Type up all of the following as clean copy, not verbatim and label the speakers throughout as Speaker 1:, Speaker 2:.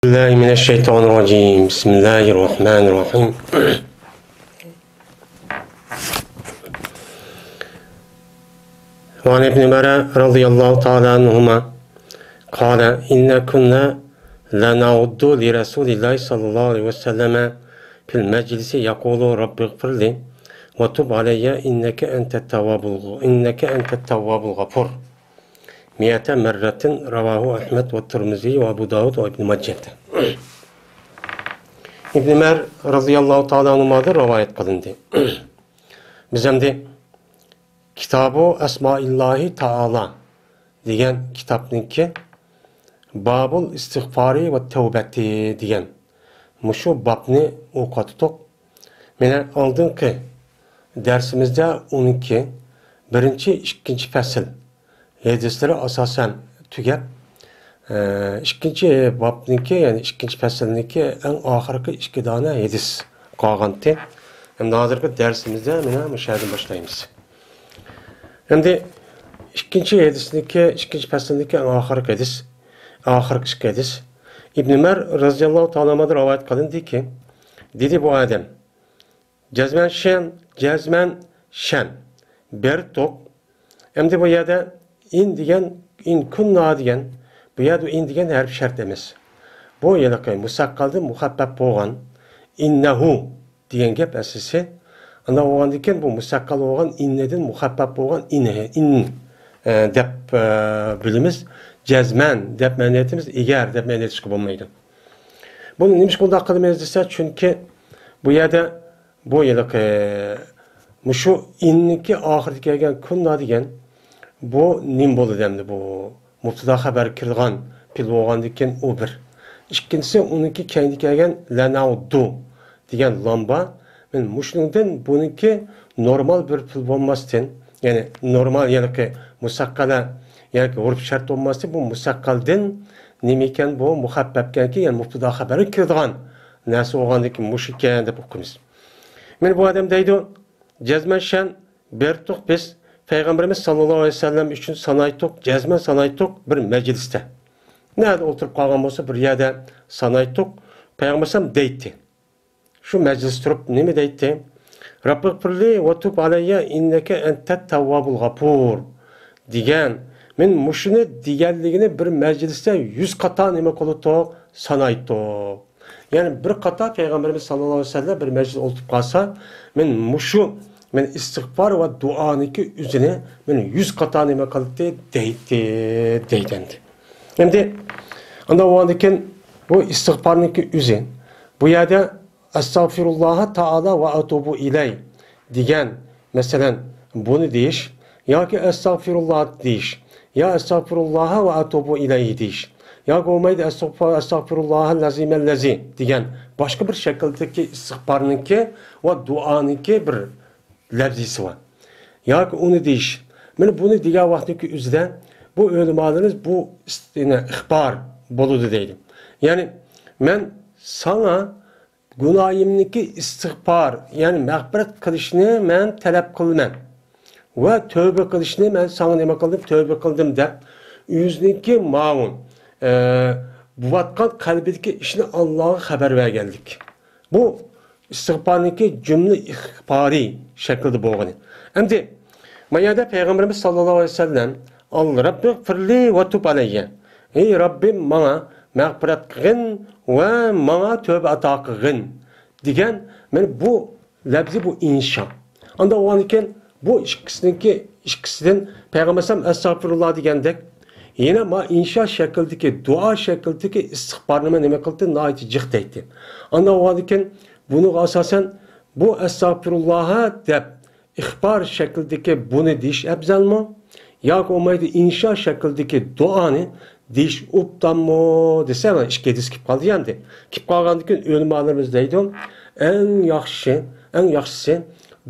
Speaker 1: الله من الشيطان الرجيم بسم الله الرحمن الرحيم وعن ابن عمر رضي الله تعالى عنهما قال إن كنا لنعد لرسول الله صلى الله عليه وسلم في المجلس يقول رب اغفر لي وتب علي إنك أنت التواب الغفور 100 مرة رواه أحمد والترمذي وأبو داود وابن ماجه. İbn Ömer radıyallahu ta'ala anhuma'da rivayet kılındı. Biz hem de Kitab-ı Esma-illahi Ta'ala degan kitapniki Babul istiğfari ve tevbeti degan mushu babni o'qitdik. Mena oldingi dersimizde 12 birinchi ikkinchi fasl hadisleri asasen tugab ikkinchi babniki yani ikkinchi faslniki eng oxirgi ikki dona hadis qolgandi. Hem hozirgi dersimizde mana shu yerdan boshlaymiz. Endi ikkinchi hadisniki ikkinchi faslniki eng oxirgi hadis ikki hadis İbn Ömer radıyallahu ta'ala anhu'dan rivayet qilindiki dedi bu adam cazmen şen bertok endi bu yerda in kunna degan bu yerda in degan harf shart emas. Bu yerda musaqqalda muhabbab bo'lgan innahu degan gap asisi ana bo'lgandan keyin bu musaqqal bo'lgan innadan muhabbab bo'lgan in deb bilimiz. Cezmen deb ma'niyatimiz egar deb ma'niyatishga bo'lmaydi. Buni nima shunday qilmaymiz desa, chunki bu yerda shu inniki oxirga kelgan kunna degan bu nim bo'ladi endi bu mubtada xabar kirgan pil bo'lgandan keyin u bir. Ikkinchisi uniki keyinga kelgan lanaudu degan lamba. Men mushundan buniki normal bir pil bo'lmasdan, ya'ni normal ya'ni musaqqala yani urf şart olması bu musaqqaldan nimiken bu muhabbabkenki yani mubtada xabari kirdigan narsa bo'lgandiki mush ekan deb o'qiymiz. Men bu odam deydi jazman shan bertuq biz payg'ambarimiz sallallohu alayhi vasallam uchun sanaytuq jazman sanaytuq bir majlisda. Nerede o'tirib qolgan bo'lsa bir yerda sanaytuq payg'ambarsam deydi. Shu majlis turib nima deydi? Rabbigfirli va tub alayya innaka antat tawwabul g'afur degan men mushuni deganligini bir majlisda 100 qata nima qilib sanaytuq. Yani bir qata payg'ambarimiz sallallohu alayhi vasallam bir majlisda o'tirib qolsa men mushu men istig'for va duoniki o'zini men 100 qata nima qildi deydi. Endi unda o'ndikin bu istig'forniki o'zi bu yerda astagfirulloh taala va atubu ilay degan masalan buni deyish yoki astagfirulloh deyish ya estağfurullah ve atubu ileyhi deyiş. Ya olmaydı estağfirullahallazimellezi degan başka bir şekildeki istig'farniki ve duaniki bir lafzisi var. Ya onu deyiş. Men bunu degan vaqtdagi o'zida bu o'limalarimiz bu ixbar boludu deydi. Yani men sana günahimniki istig'far yani mağfiret qilishni men talab qilman. Ve tövbe kılışını ben sana nima qildim, tövbe kıldım deb yüzniki ma'un bu vatkan kalbideki işini Allah'a haber vergendik. Bu istig'farniki cümle ihbari şekilde bo'lgan. Endi mayada Peygamberimiz sallallohu aleyhi ve sellem Allah Rabbi firli ve tub alayya. Ey Rabbim bana mağfiret qilgin ve bana tövbe ata qilgin degan men bu lafzi bu inşa. Anda o anken bu ikisinden Peygamber sallam estağfurullah degandek yine ma inşa şekildeki dua şekildeki istig'farni nima qildi nayt jiq deydi. Anda o'adiken bunu asasen bu estağfurullah'a deb ihbar şekildeki bunu deyish afzalmi yoki olmaydi inşa şekildeki duani deyish obdanmi desa ikki hadis kelib qoldi endi. Kelib qolgandan keyin o'limalarimiz deydi eng yaxshisi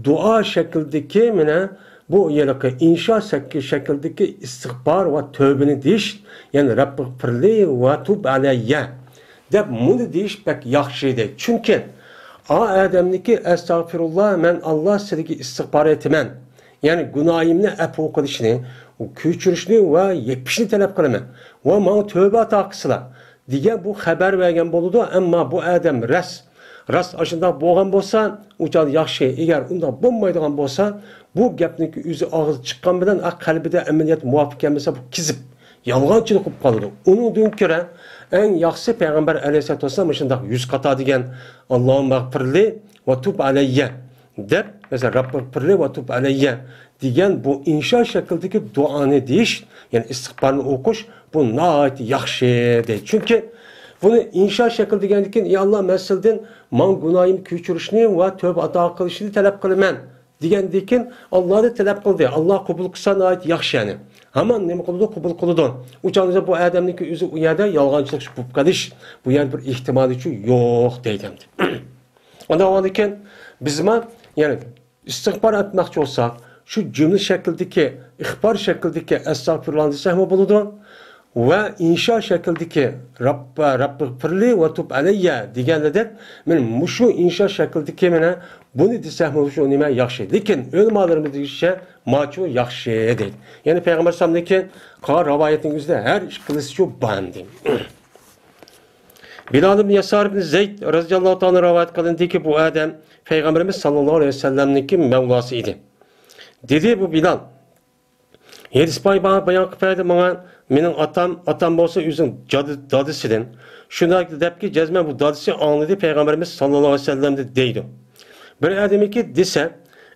Speaker 1: dua şekildeki mine bu yeraki inşa şekildeki istig'for ve tövbeni deyish yani Rabbigfirli ve tub alayya deb bunu deyish pek yaxshi deydi. Çünkü adamniki estağfirullah men Allah sizga istig'for etaman. Yani günahimni afv qilishni, kechirishni ve yepishni talab qilaman. Ve bana tövbe ata qilsizlar. degan bu xabar bergan bo'ladi, ammo bu odam rost ashundoq bo'lgan bo'lsa, ular yaxshi. Agar undoq bo'lmaydigan bo'lsa, bu gapniki o'zi og'iz chiqqan bilan qalbida amaliyot muvofiq bo'lsa, bu kizib, yolg'onchilik bo'lib qoladi. Uningdan ko'ra eng yaxshisi payg'ambar alayhisolatu vasallam shundoq 100 qator degan Allohumma g'firli va tub alayya deb, mesela Rabbim g'firli va tub alayya degan bu insho shaklidagi duoni deyish, ya'ni istig'forni o'qish bu nihoyat yaxshi deydi. Chunki buni insho shakl degandan keyin ey Alloh men sizdan men gunohim kechirishni va tövbe ato qilishni talab qilaman degandan keyin Allohni talab qildi. Alloh qabul qilsa nihoyat yaxshi yani. Hamon nima qildi? Qabul qildi. Uchanizda bu odamniki o'zi u yerda yolg'onchilik bo'lib qolish, bu yer bir ehtimol uchun yo'q deydi. Ondan keyin biz yani istig'for etmoqchi bo'lsak, şu cümle şeklindeki, ihbar şeklindeki estağfirullah desek mi buludu? Ve inşa şeklindeki Rabbi gfirli ve tub aleyye diyenlerde ben muşu inşa şeklindeki mene bunu desek mi şu nime yakşı. Lakin ölmalarımız diyişe maçu yakşı değil. Yani Peygamber sallallahu kar ravayetin yüzde her iş kılısı şu bandim. Bilal ibn Yasar ibn Zeyd radıyallahu ta'ala rivayet kılındı ki bu adam Peygamberimiz sallallahu aleyhi ve sellem'deki Mevlasıydı. Dedi bu Bilal. Yedispay bana bayan kıpaydı bana benim atam olsa üzüm dadısıdın. Şuna deyip ki cezmen bu dadısı anladı Peygamberimiz sallallahu aleyhi ve sellem de deydi. Bir ademi ki dese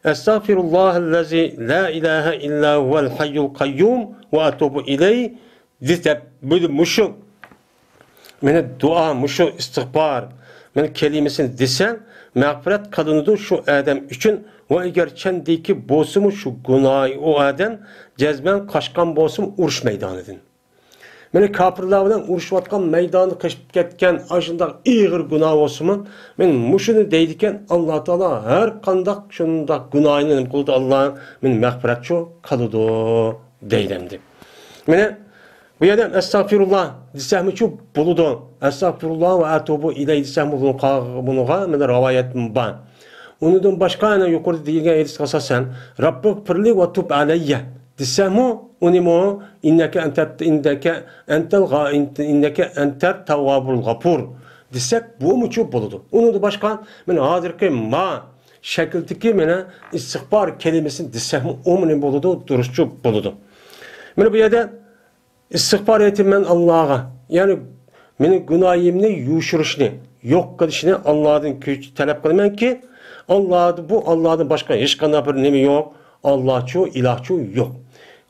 Speaker 1: Estağfirullahellezi la ilahe illa huvel hayyul kayyum ve atubu ileyh dese böyle muşu mene dua muşu istigfar mene kelimesini desen mağfiret kadınıdır şu adam için ve eğer kendiki bozumu şu günahı o adam cezben kaçkan bozum uruş meydanıdır. Mene kapırlardan uruşvatkan meydanı kaçıp ketken aşında ağır günah olsun men muşunu deydiken Allah Teala her kandak şunda günahını kıldı Allah'ın men mağfiret şu kalıdı deydemdi. Mene bu yerden estağfirullah desem şu buludu. Estağfirullah ve atubu ileyh desem bunuğa men rivayetim var. Ondan başka yana yukarıda deyilgen edis asasen Rabbi gfirli ve tub aleyye desem onimo inneke entel tevvabul gafur desek bu mu çok buludu. Ondan başka men hazırki ma şekildeki mene istigfar kelimesini desem o mu buludu duruşçu buludu. Men bu yerden istigfar ettim ben Allah'a. Yani benim günahımını yuşuruşunu, yok kılışını Allah'ın talep kılmayın ki Allah'ın başka hiç kanı bir nemi yok. Allahçu, ilahçu yok.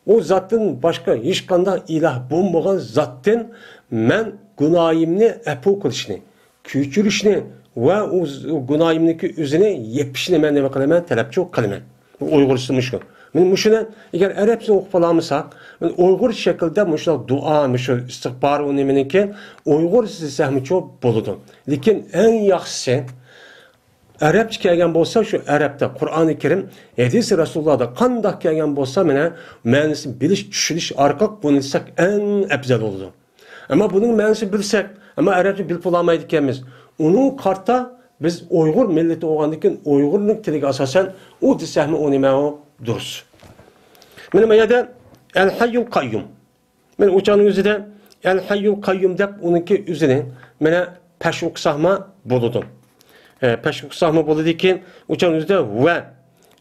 Speaker 1: O zatın başka hiç kanı ilah bulmayan zatın ben günahımını epu kılışını, küçülüşünü ve o günahımdaki üzerine yepişini ben nemi kılmayın, talepçi kılmayın. Uygursulmuş. Men muşuna eğer Arapça okup alamısak, men Uygur şekilde muşuna dua, muşu istigfar uniminiki Uygur sesmi çok buludu. Lakin en yaxşısı Arapça kelgen bolsa şu Arapta Kur'an-ı Kerim hadis Resulullah'da kandak kelgen bolsa mene ma'nisini bilish, tushunish arqaq bunu desek en afzal oldu. Ama bunun ma'nisini bilsek, ama Arapça bilip olamaydı ekanmiz. Onun karta biz Uygur milleti olgandan Uygurning tiliga asosan o desemi o nima o durus. Men bu yerda El Hayyul Kayyum. Men uçanın üzerinde El Hayyul Kayyum deb onunki üzerine mene peşuk sahma buludu. Peşuk sahma buludu ki uçanın üzerinde huve.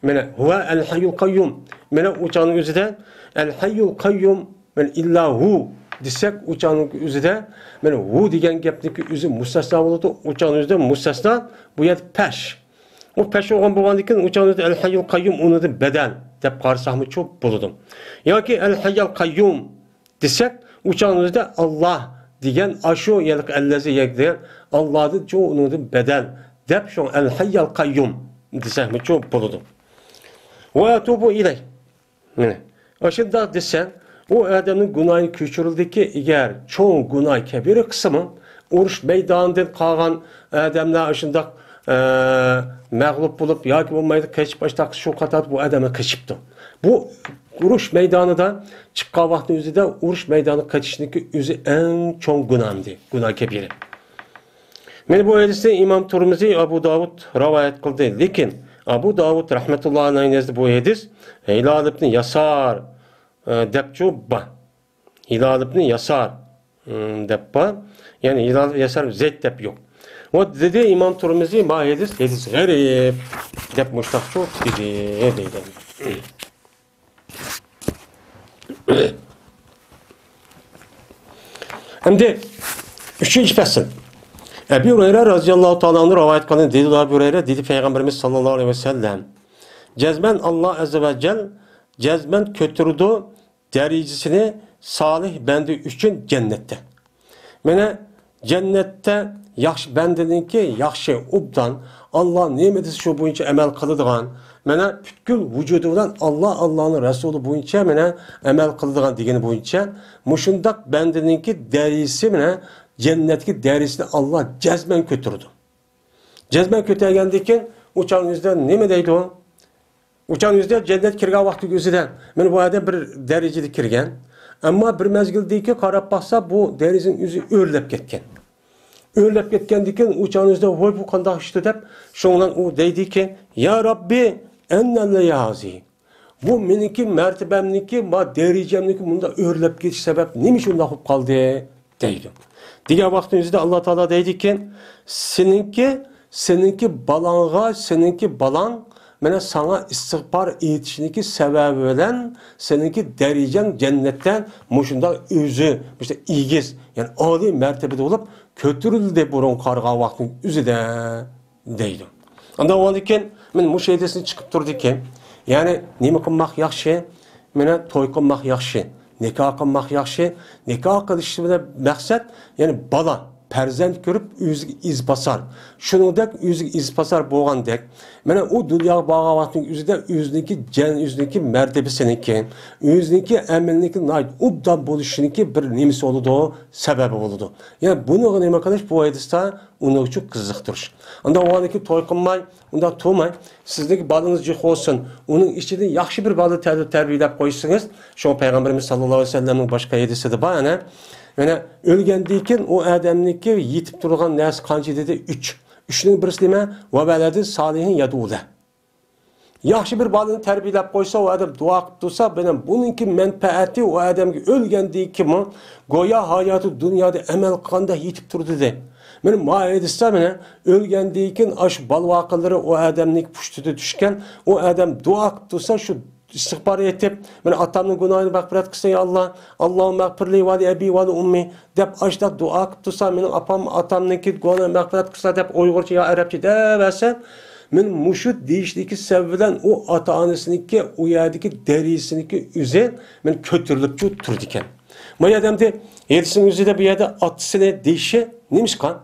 Speaker 1: Mene huve El Hayyul Kayyum. Mene uçanın üzerinde El Hayyul Kayyum men illa hu desek uçanın üzerinde mene hu degen gapniki üzü mustasna buludu. Uçanın üzerinde mustasna bu yer peş. O peş olan bolgandan keyin uçanızda El Hayyul Kayyum onu da bedel deb qarasaqmı çok buludum. Yoki El Hayyul Kayyum desek uçanızda Allah degan aşo yalik allazi yekdir Allah'ın çoğu onu da bedel deb şu El Hayyul Kayyum desek mi çok buludum. Ve atubu ileyh. Aşında desen o adamın günahını köçürüldü ki eğer çoğu günah kebiri kısmı uruş meydanından qalğan adamlar aşında mağlup bulup ya ki olmaydı kaçıp başta şu kadar bu adamı kaçıptı. Bu uruş meydanında çıkan vaktin üzerinde uruş meydanı kaçışındaki üzü en çok günahımdı. Günah kebiri. Men bu hadisi İmam Tirmizi Abu Davud rivayet kıldı. Lakin Abu Davud rahmetullahi aleyhi bu hadis Hilal ibn Yasar depçu ba. Hilal ibn Yasar dep var. Yani hilal yasar zeyt dep yok. O dedi İmam Tirmizi ma hadis garip dep mustaqşu dedi. Şimdi 3. fasıl. Ebu Hureyre radıyallahu ta'ala anhu rivayet kılan dedi Ebu Hureyre dedi Peygamberimiz sallallahu aleyhi ve sellem. Cezmen Allah azze ve cel cezmen kötürdü derecesini salih bendi üçün cennette. Mene cennette yaxşı bendininki yaxşı ubdan Allah nimetisi şu boyunca emel kılıdığan mene bütkül vücududan Allah'ın Resulü boyunca mene emel kılıdığan degeni boyunca muşundak bendininki derisi mene cennetki derisini Allah cezmen kötürdü. Cezmen kötürgendeki uçağın yüzden ne mi deydi o? Uçağın yüzden cennet kirgen vakti gözüden. Men bu adam bir derecede kirgen. Ama bir mezgildeki karab baksa bu derizin yüzü örlep ketken. Örlep ketkendikin uçağın yüzden hoy bu kanda işte dep şondan o deydi ki ya Rabbi ennelle yazi. Bu meniki mertebemniki ma derecemniki bunda örlep ketiş sebep neymiş onda hop kaldı deydi. Diğer vaktimizde Allah Teala deydi ki seninki balanga seninki balan mene sana istiğfar etişindeki sebebi veren seninki derecen cennetten muşunda özü işte iyigiz yani âli mertebede olup kötürüldü de burun karga vaktin üzü de deydi. Anda o andiken men muşeydesini çıkıp durdu ki yani nime kılmak yaxşı mene toy kılmak yaxşı nikah kılmak yaxşı nikah kılışında maksat yani bala perzent görüp yüzü iz basar. Şunundaki yüzü iz basar boğandek. Mene o dünya bağa vaktinin yüzüde yüzdeki mertebesiniki, yüzdeki emelindeki nait ubdan buluşuniki bir nimisi oldu, sebebi oldu. Yani bunu neyme arkadaş bu ayetiste onun için kızıktır. Anda o andaki toy kılmay, onda tuğmay, sizdeki balınız cih olsun, onun içinde yaxşı bir balı terbiyelep koysunuz. Şu Peygamberimiz sallallahu aleyhi ve sellem'in başka hadisi de var yani. Yani ölgendiyken o adamniki yetip durgan nas qancha dedi 3. 3'ning birisi nima? Va baladi solihin yadula. Yaxshi bir balani tarbiyalab qo'ysa, o adam duo qilib tursa, buningki manfaati o adamga ölgendiyken go'yo hayoti dunyoda amal qilganda yetib turdi de. Men muayidista meni ölgendiyken ash balvaqalari o adamning pushtida tushgan, o adam duo qilib tursa shu istiğfar etip, ben atamın günahını mağfiret kılsa ya Allah, Allah'ım mağfirli vali ebi vali ummi, dep açta dua kıp tutsa, benim atamınki günahını mağfiret kılsa dep Uygurca ya Arapça dersen, men muşut deyişdeki sevgilen o ata-anasınınki, o yerdeki derisindeki üze, men kötürlükçü turdiken. Maya demdi, yedisinin üzerinde bir yerde atısını deyişi neymiş kan?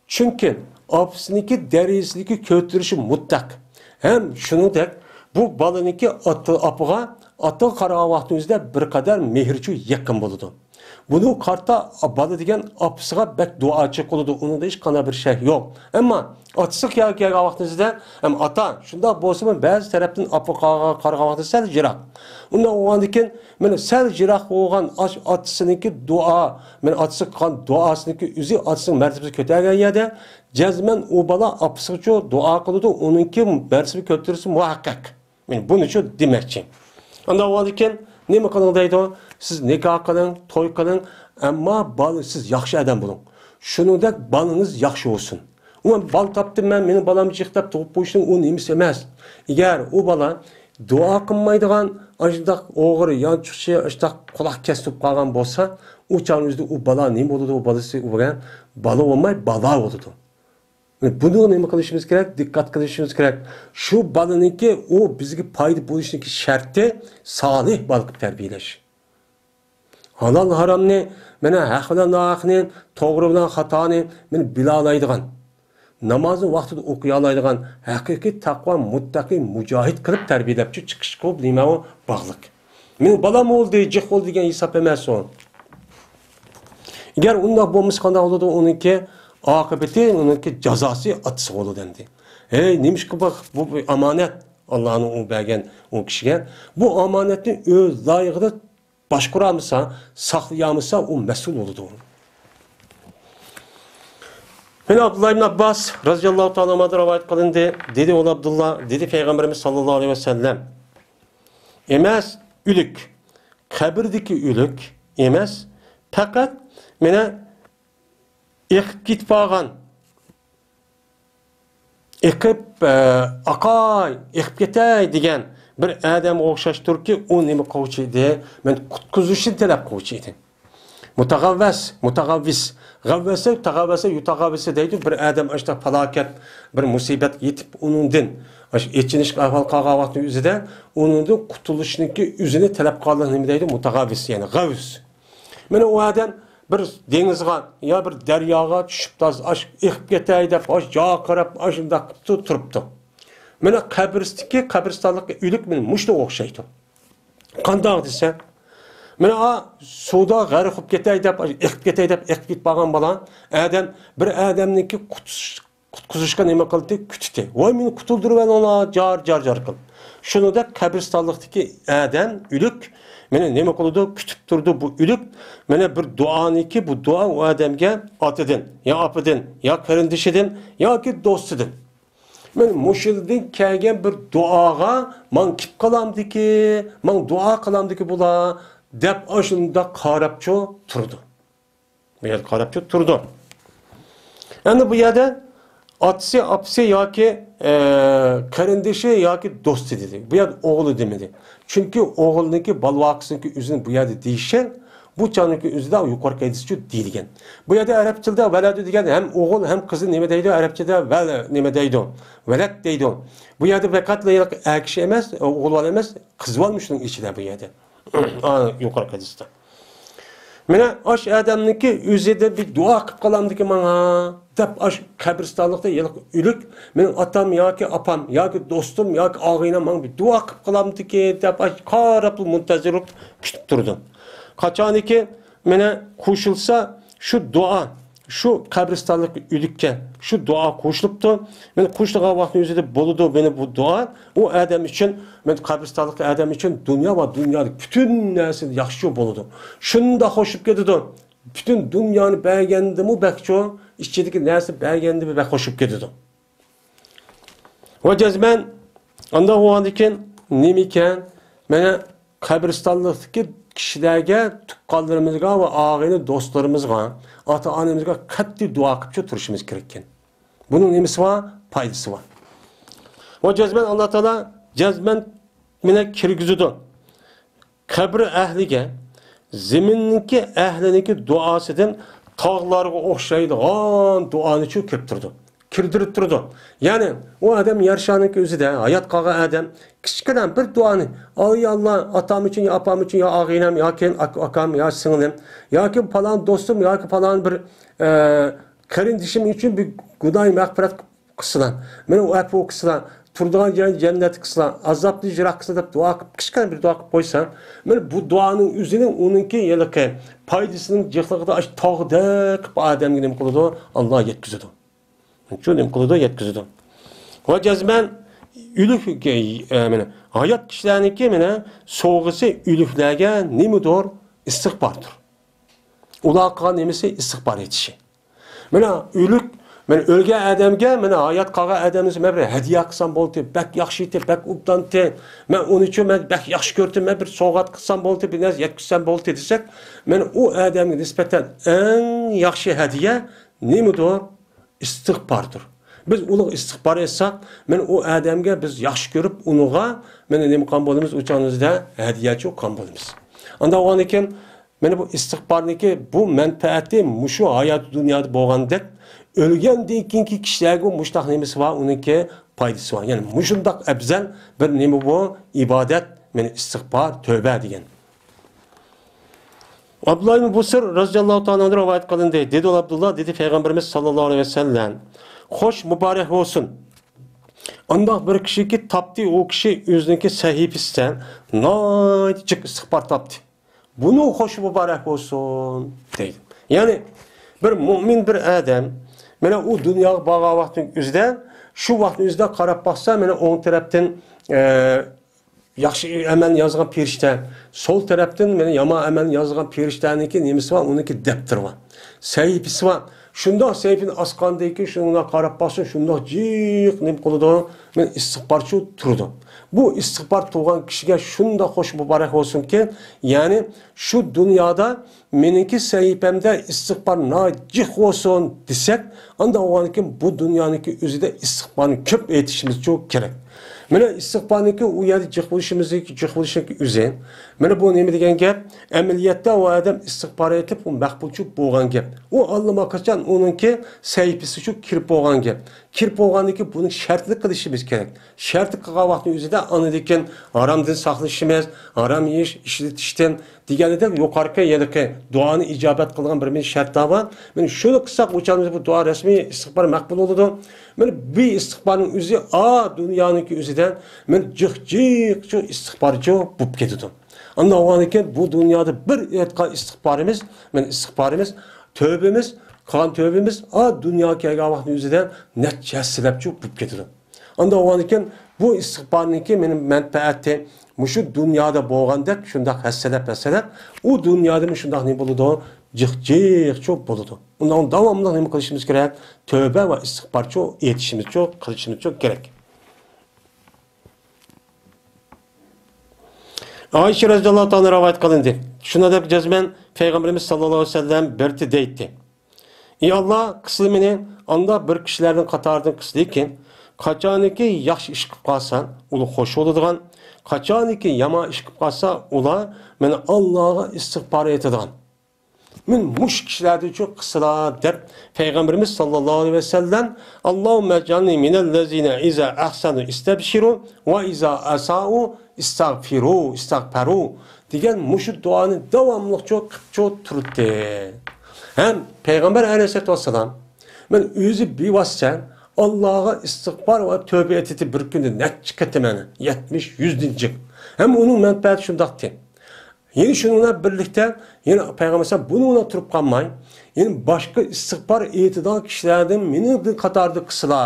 Speaker 1: Çünkü apısındaki derisindeki kötürüşü mutlak. Hem şunu dek, bu balınınki apığa atı qarağa vaxtımızda bir kadar mehirçü yakın buludu. Bunu karta balı degen apısıga bek duacı koludu. Onun da hiç kana bir şey yok. Ama atısı kıyağa vaxtımızda hem ata şunda bolsa bazı taraftan apı qarağa vaxtı sel jirak. Onda oğan diken men sel jirak oğan atısınınki dua men atısı kan duasınınki üzü atısının mertebesi kötügen yerde cezmen o bala apısıcı dua koludu. Onunki mertebesi kötürüsü muhakkak. Men bunun için demekçiyim. Onda o iken ne mi kılındaydı o? Siz nikah kılın, toy kılın ama balı siz yaxşı adam bulun. Şununda balınız yaxşı olsun. Ulan bal taptım ben, benim balam çıktı, doğup boşun o neymiş emez. Eğer o bala dua kılmaydıgan, acıdak oğru, yan çıkışı, acıdak kulak kesip kalgan bolsa, o çağınızda o bala neyim oldu, o balısı uğrayan, balı olmay, bala oldu. Bunu neyme kılışımız gerek, dikkat kılışımız gerek. Şu balınınki o bizge paydı buluşundaki şartı salih balık terbiyeleş. Halal haram ne? Mene haqdan nahaqni, toğru bilan xatoni meni bilalaydigan. Namazın vaqtida o'qiyalaydigan haqiqiy taqvo muttaqi mujohid qilib tarbiyalabchi chiqish ko'p nima o bog'liq. Men balam oldu, jih oldu degan hisob emas o. Agar undoq bo'lmasa qanday bo'ladi uniki akıbeti, onunki cezası atısı oldu dendi. Hey neymiş ki bak bu amanet Allah'ın o belgen o kişiye. Bu amanetin öz layıkını başkuramısa, saklayamısa o mesul oldu onu. Ben Abdullah ibn Abbas radıyallahu ta'ala anh'a rivayet kılındı. Dedi ol Abdullah, dedi Peygamberimiz sallallahu aleyhi ve sellem. Emez ülük, kabirdeki ülük emez. Fakat mene ekip git bağan, ekip akay, ekip getay degen bir adam okşaştır ki o nemi kavçıydı, men kutkuzuşun talep kavçıydı. Mutagavvis. Gavvese, yutagavvese deydi. Bir adam işte felaket, bir musibet yetip onundan, etçiniş kahval vakti üzere, onundan kutuluşunki üzerine talep kaldığı nemi deydi? Mutagavvis yani gavvus. Mene o adam bir denizge ya bir deryaga düşüp da ekip getay dep, jağa qarap, aşında turuptu. Mene kabirstanlık ülük meni muşta okşaydı. Qandaq dese, mene suda garip ketay dep, ekip git bağan bala, adam bir adamniki kutkuzuşka neme kıldı, kütüte. Vay meni kutuldurup ona jar kıl. Şunu da kabirstanlıktaki adam ülük mene neme kıldı, kütüp durdu bu ülük. Mene bir duaniki bu dua o adamga atıdın, ya apıdın, ya karındışıdın, ya ki dostudun. Men muşildin kelgen bir duaga man kip kalamdı ki, man dua kalamdı ki bula dep aşında karapço turdu. Bu yer karapço turdu. Yani bu yerde atsi apsi ya ki karındışı ya ki dostu dedi. Bu yer oğlu demedi. Çünkü oğlununki balvakısınki üzerine bu yerde değişen bu canınki üzerinde yukarı kaydısıcı değilgen. Bu yerde Arapçada velad degen hem oğul hem kızın neme deydi? Arapçada vel neme deydi? Velad deydi. Bu yerde vekatla erkişi emez, oğul var emez, kız varmıştın içinde bu yerde. Yukarı kaydısıda. Mene aş adamınki üzerinde bir dua kıp kalandı ki bana. Dep aş kabristanlıkta yelik ülük. Benim atam ya ki apam, ya ki dostum, ya ki ağıyla bana bir dua kıp kalandı ki dep aş karaplı muntazirlik kütüp durdum. Kaçan ki mene koşulsa şu dua, şu kabristanlık ülükke, şu dua koşuluptu. Ben koştuğa vakti üzerinde boludu beni bu dua. O adam için, ben kabristanlık adam için dünya ve dünyadaki bütün nersi yaxşı boludu. Şunu da hoşup gidiyordu. Bütün dünyanı beğendi mi bekço, içindeki nersi beğendi mi bek hoşup gidiyordu. O cezmen, anda o andiken, nemiken, mene kabristanlıktaki kişilerge, tuqqanlarımızga ve ağayını dostlarımızga, ata-anamızga katli dua kıpça turuşumuz gerekken. Bunun nemisi var, paydası var. O cezmen Allah Teala cezmen mine kirgüzüdü. Kabri ehlige, zemininki ehliniki duasıdın tağlarga okşaydıgan duanı çü kirptirdi. Kirdirip durdu. Yani o adam yarşanınki özü de hayat kağa adam küçükten bir duanı ay Allah atam için ya apam için ya ağaynam ya ki akam ya singlim ya ki falan dostum ya ki falan bir kardeşim için bir günah mağfiret kısılan. Ben o apu kısılan turduğun cennet kısılan azaplı jirak kısılan dua küçükten bir dua koysan ben bu duanın üzerine onunki yelike paydasının cıhlıqda aç tağda adam gibi kılıdı Allah yetkizdi. Şunun kılıda yetkizdi. O cezmen ülük hayat kişilerinki mene soğuğusu ülüklerge nemidir? İstihbardır. Ulaqqa nemisi istihbar etişi. Mene ülük, mene ölge adamga, mene hayat qağa adamımız mene hediye qılsam boldu, bek yaxşı eti, bek ubdandı, men onun için men bek yaxşı gördüm, men bir soğuğat qılsam boldu, bir nez yetkizsam boldu desek, men o adamga nispeten en yaxşı hediye nemidir? İstihbardır. Biz ulu istihbar etsek, men o adamga biz yaxşı görüp unuğa, men nemi qan bolumuz uçanızda hediyeçi qan bolumuz. Anda oğan eken, men bu istihbarniki bu menfaati muşu hayat dünyada boğandek, ölgen deykinki kişilerge muştaq nemisi var, onunki paydası var. Yani muşundak ebzel bir nemi bu ibadet, men istihbar, tövbe degen. Abdullah ibn Busir radıyallahu ta'ala rivayet kılındı. Dedi Abdullah dedi Peygamberimiz sallallahu aleyhi ve sellem. Hoş mübarek olsun. Andak bir kişi ki taptı o kişi yüzündeki sahifisten naycık istihbar taptı. Bunu hoş mübarek olsun dedi. Yani bir mümin bir adam mene o dünya bağa vaktin üzde şu vaktin üzde qarab baksa mene on taraftan yaxşı əməl yazğan periştə, sol tərəfdən mənə yama əməl yazğan periştəninki nemisi var, onunki dəptir var. Səhifisi var. şundoq sayfini asqandan keyin shunga qarab basın, shundoq jiq nim qiladi. Men istig'forchi turdim. Bu istig'for tug'an kishiga shundoq xo'sh muborak bo'lsinki, ya'ni shu dunyoda meniki sahifamda istig'for najih bo'lsin desak, unda o'g'anki bu dunyoniki o'zida istig'forni ko'p aytishimiz kerak. Mana istig'forniki u yerda jiq bo'lishimizniki o'zi. Mana bu nima degan gap? Amaliyotda u odam istig'for etib, u maqbulchi bo'lgan gap. U allaqachon uningki sahifasi shu kirib bo'lgan gap. Kirib bo'lgandiki buni shartli qilishimiz kerak. Shartli qilgan vaqtning o'zida anidikin haromdan saqlashimiz, harom yeyish, ishlatishdan deganida yuqorqi yerga duoni ijobat qilgan bir shartlar bor. Mana shuni qilsak, o'chamiz bu duo rasmiy istig'for maqbul bo'ladi. Mana bu istig'forning o'zi dunyoniki o'zidan men jiq-jiq shu istig'forchi bo'lib ketadi. Anda o'g'aniki bu dunyoda bir aytgan istig'forimiz, men istig'forimiz, tövbemiz, qilgan tövbemiz dunyoga kelgan vaqtning o'zidan necha sababchi bo'lib ketadi. Anda o'g'aniki bu istig'forniki mening manfaati mushu dunyoda bo'lgandek shundoq hassalab u dunyoda shundoq nima bo'ladi? Jiq-jiq bo'ladi. Undan davomli nima qilishimiz kerak? Tövbe va istig'forchi etishimiz qilishimiz kerak. Ayşe radhiyallohu anha rivoyat qilindi. Shuna deb jazman Payg'ambarimiz sallallohu alayhi vasallam berdi deydi. Ey Allah, qisli meni anda bir kishilarning qatoridan qislikin, qachoniki yaxshi ish qilib qolsa, uni xo'sh bo'ladigan, qachoniki yomon ish qilib qolsa, ular meni Allohga istig'for etadigan. Men mush kishilarni uchun qislar deb Payg'ambarimiz sallallohu alayhi vasallam Allohumma jalni minallazina iza ahsanu istabshiru va iza asau istagfiru degan mushu duoni davomli qilib turibdi. Hem Peygamber aleyhisselatü vesselam men o'zi bevosita Allohga istig'for va tövbe etdi bir kunda necha ketimani 70-100 hem uning manfaati shundoqdi. Yeni şununla birlikte yeni Peygamber bununla turib qolmay, yeni başka istig'for etadigan kishilardan meni qatorda qisla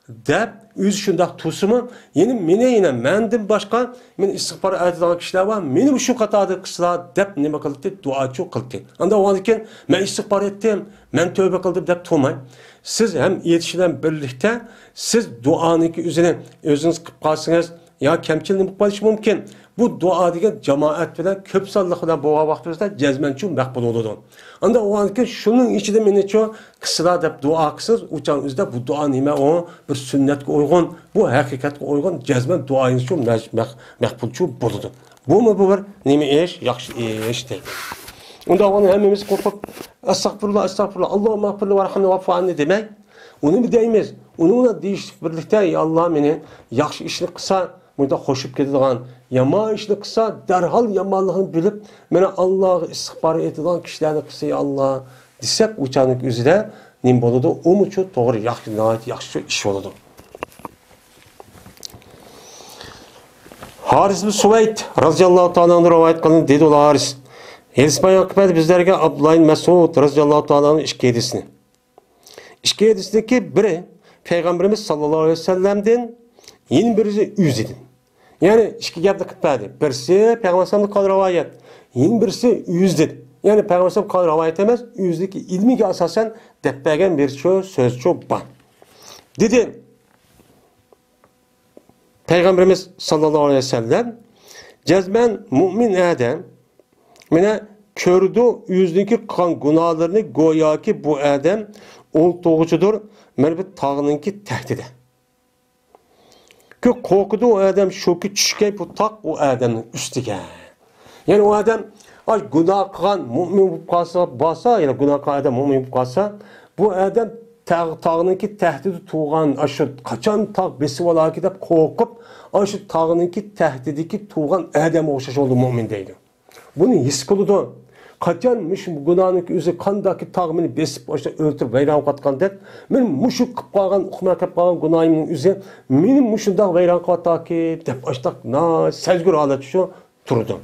Speaker 1: deb o'zi shundoq tusimi, yeni meni mendan boshqa men istig'for etadigan kishilar bor, meni shu qatorda qisla deb nima qildi? Duochi qildi. Unda o'g'ankin men istig'for etdim, men tövbe qildim deb turmay, siz hem yetişilen birlikte siz duaniki o'zini o'zingiz qilib qolsangiz ya kamchilik bo'lib qolishi mumkin. Bu dua degan jamoat bilan ko'p sonliq bilan bo'lgan vaqtimizda jazmanchu maqbul bo'ladi. Unda o'g'anki shuning ichida menicho qislar deb duo qilsangiz, o'chan o'zida bu duo nima o bir sunnatga uyg'un, bu haqiqatga uyg'un jazman duoingiz uchun maqbulchu bo'ladi. Bu bir nima ish, yaxshi ish deydi. Unda onu hemimiz korkup estağfurullah, Allahümme affirli ve rahmini vaffu anni demek. Onu mu deyimiz? Onunla deyişlik birlikte ya Allah beni yaxşı işini kısa, burada hoşup gidilen, yama işini kısa, derhal yamanlığını bilip, bana Allah'ı istig'for edilen kişilerini kısa ya Allah desek uçanlık üzere nim boludu. O mu çok doğru yaxşı iş oludu. Haris bin Suveyt radıyallahu ta'ala'nın rivayet kılın dedi ola Haris. Helsman akıbet bizlerge Abdullah Mesud radıyallahu ta'ala'nın işki hedisini. İşki hedisindeki biri Peygamberimiz sallallahu aleyhi ve sellem'den yeni birisi yüz edin. Yani işki gapni qilibdi. Birisi Peygamber sallallahu aleyhi rivayet. Yeni birisi yüz dedi. Yani Peygamber sallallahu aleyhi rivayet emez. Yüzdeki ilmiga asasen depbergen bir söz çok var. Dedi Peygamberimiz sallallahu aleyhi ve sellem cezmen mümin adam mene kördü yüzdeki kan günahlarını goya ki bu adam oltoğucudur. Merhaba tağınınki tehdide. Ki korkudu o adam şoku çüşkey bu tak o adamın üstüge. Yani o adam günah kılan mümin bu kalsa basa yani günah kılan adam mümin bu kalsa bu adam tağınınki tehdidi tuğan aşı kaçan tağ besi valaki de korkup aşı tağınınki tehdidiki tuğan adam oğuşaş oldu mümin deydi. Bunu his kılıdı. Kaçanmış bu günahın özü kandaki tağımını besip başta öldürüp veyran katkan der. Ben muşuk kıp kalgan, ukma kıp kalgan günahımın özü benim muşundak veyran kattaki dep baştak na sezgür halat şu durdu.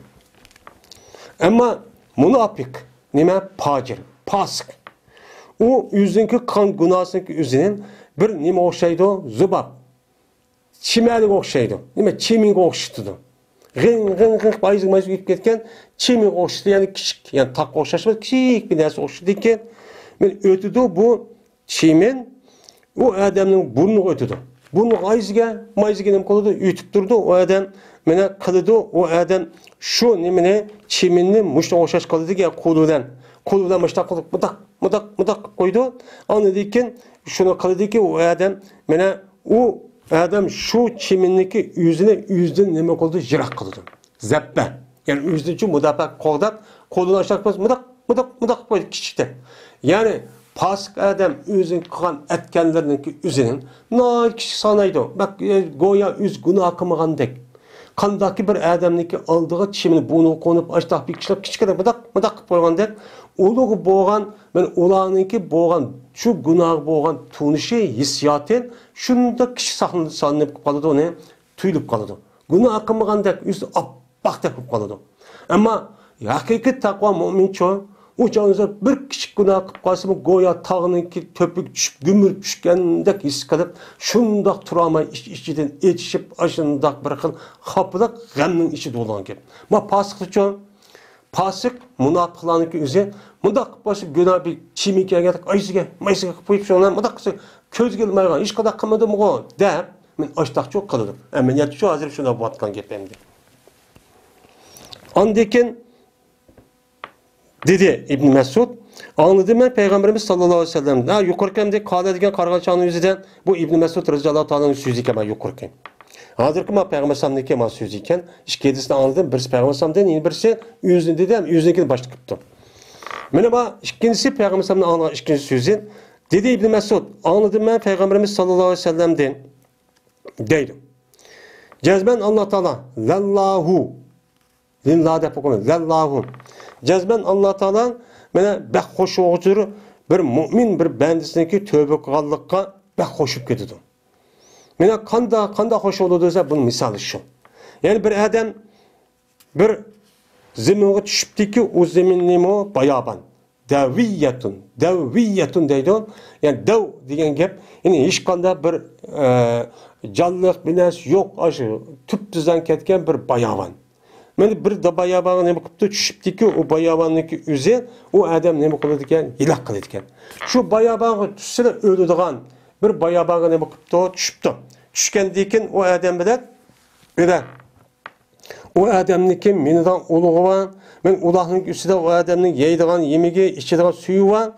Speaker 1: Ama münafık, nime pacir, pasık. O yüzündeki kan günahsındaki özünün bir nime okşaydı, zubab. Çimelik okşaydı. Nime çimin okşaydı. Gın bayızı gidip ketken çimin okşaydı yani küçük yani tak okşaşmaz küçük bir neresi okşaydı ki Men ötüdü bu çimen o adamın burnu ötüdü. Burnu ayızga, mayızga nem kılıdı, ütüp durdu. O adam mene kılıdı. O adam şu nemine çimenini muşta oşaş kılıdı ki koludan. Koludan muşta kılıp mıdak koydu. Anladıkken şunu kılıdı ki o adam mene o adam şu çimenniki yüzden neme kıldı, jirak kıldı. Zeppe. Yani yüzden şu müdafaa koğdap, kolunu aşağı koydu, mıdak koydu küçükte. Yani pasık adam özün kılan etkenlerinki üzerinin ne kişi sanaydı. Bak goya üz günah kımıgandek. Kandaki bir adamniki aldığı çimini bunu konup açtaq bir kişiler küçükten mıdak koygandek. Uluğu boğan, ben ulanınki boğan, şu günah boğan tunuşu hissiyatın şunda kişi sanıp kalıdı onu tüylüp kalıdı. Günah kımıgandek üstü appaq tekip kalıdı. Ama hakiki takva mümin çoğu o canınıza bir küçük günah kıp kalsın goya tağınınki töpük düşüp gümürüp düşkendek his kalıp şundak turamay içiden etişip aşındak bırakın kapıda gəmnin içi dolan gibi. Ma pasıklı çoğu pasık münafıklarınki üzeri mıdak başı günah bir çimike geldik ayısıge mayısıge koyup şundan mıdak köz gelmeyen iş kadar kılmadım o deyip men açtak çok kalıdım. Ama niyet şu hazır şuna batkan gepemdi. Andeken dedi İbn Mesud. Anladım ben Peygamberimiz sallallahu aleyhi ve sellem. Ha yukarıkemde kâle degen kargaçanın yüzüden bu İbn Mesud radıyallahu ta'ala'nın sözü iken ben yukarıkem. Hazırki ma Peygamber sallallahu aleyhi sözü iken işkedisini anladım. Birisi Peygamber sallallahu aleyhi birisi yüzünü dedi ama yüzündekini başlık kıptı. Menaba ikincisi Peygamber sallallahu aleyhi ikinci sözü. Dedi İbn Mesud. Anladım ben Peygamberimiz sallallahu aleyhi ve sellem'den değilim. Cezben Allah Teala lallahu lillahi de okunuyor. Lallahu. Cezben Allah Teala mene bek hoş oğutur bir mümin bir bendisindeki tövbe kıllıkka bek hoşup gidiyor. Mene kanda hoş olursa bunun misali şu. Yani bir adam bir zemine düşüptü ki o zemin o bayaban. Devviyetun deydi. Yani dev degen gep. Yani hiç kanda bir canlılık bines yok aşı tüp düzen ketken bir bayaban. Men bir da bayaban neme kıptı düşüptü ki o bayabanlıki üze o adam neme kıldı diken hilak kıldı diken. Şu bayabanı düşsene öldüğün bir bayabanı neme kıptı düşüptü. Düşken diken o adam bilen öyle. O adamniki menidan uluğu var. Men ulağın üstüde o adamın yeydiğin yemeği, içidiğin suyu var.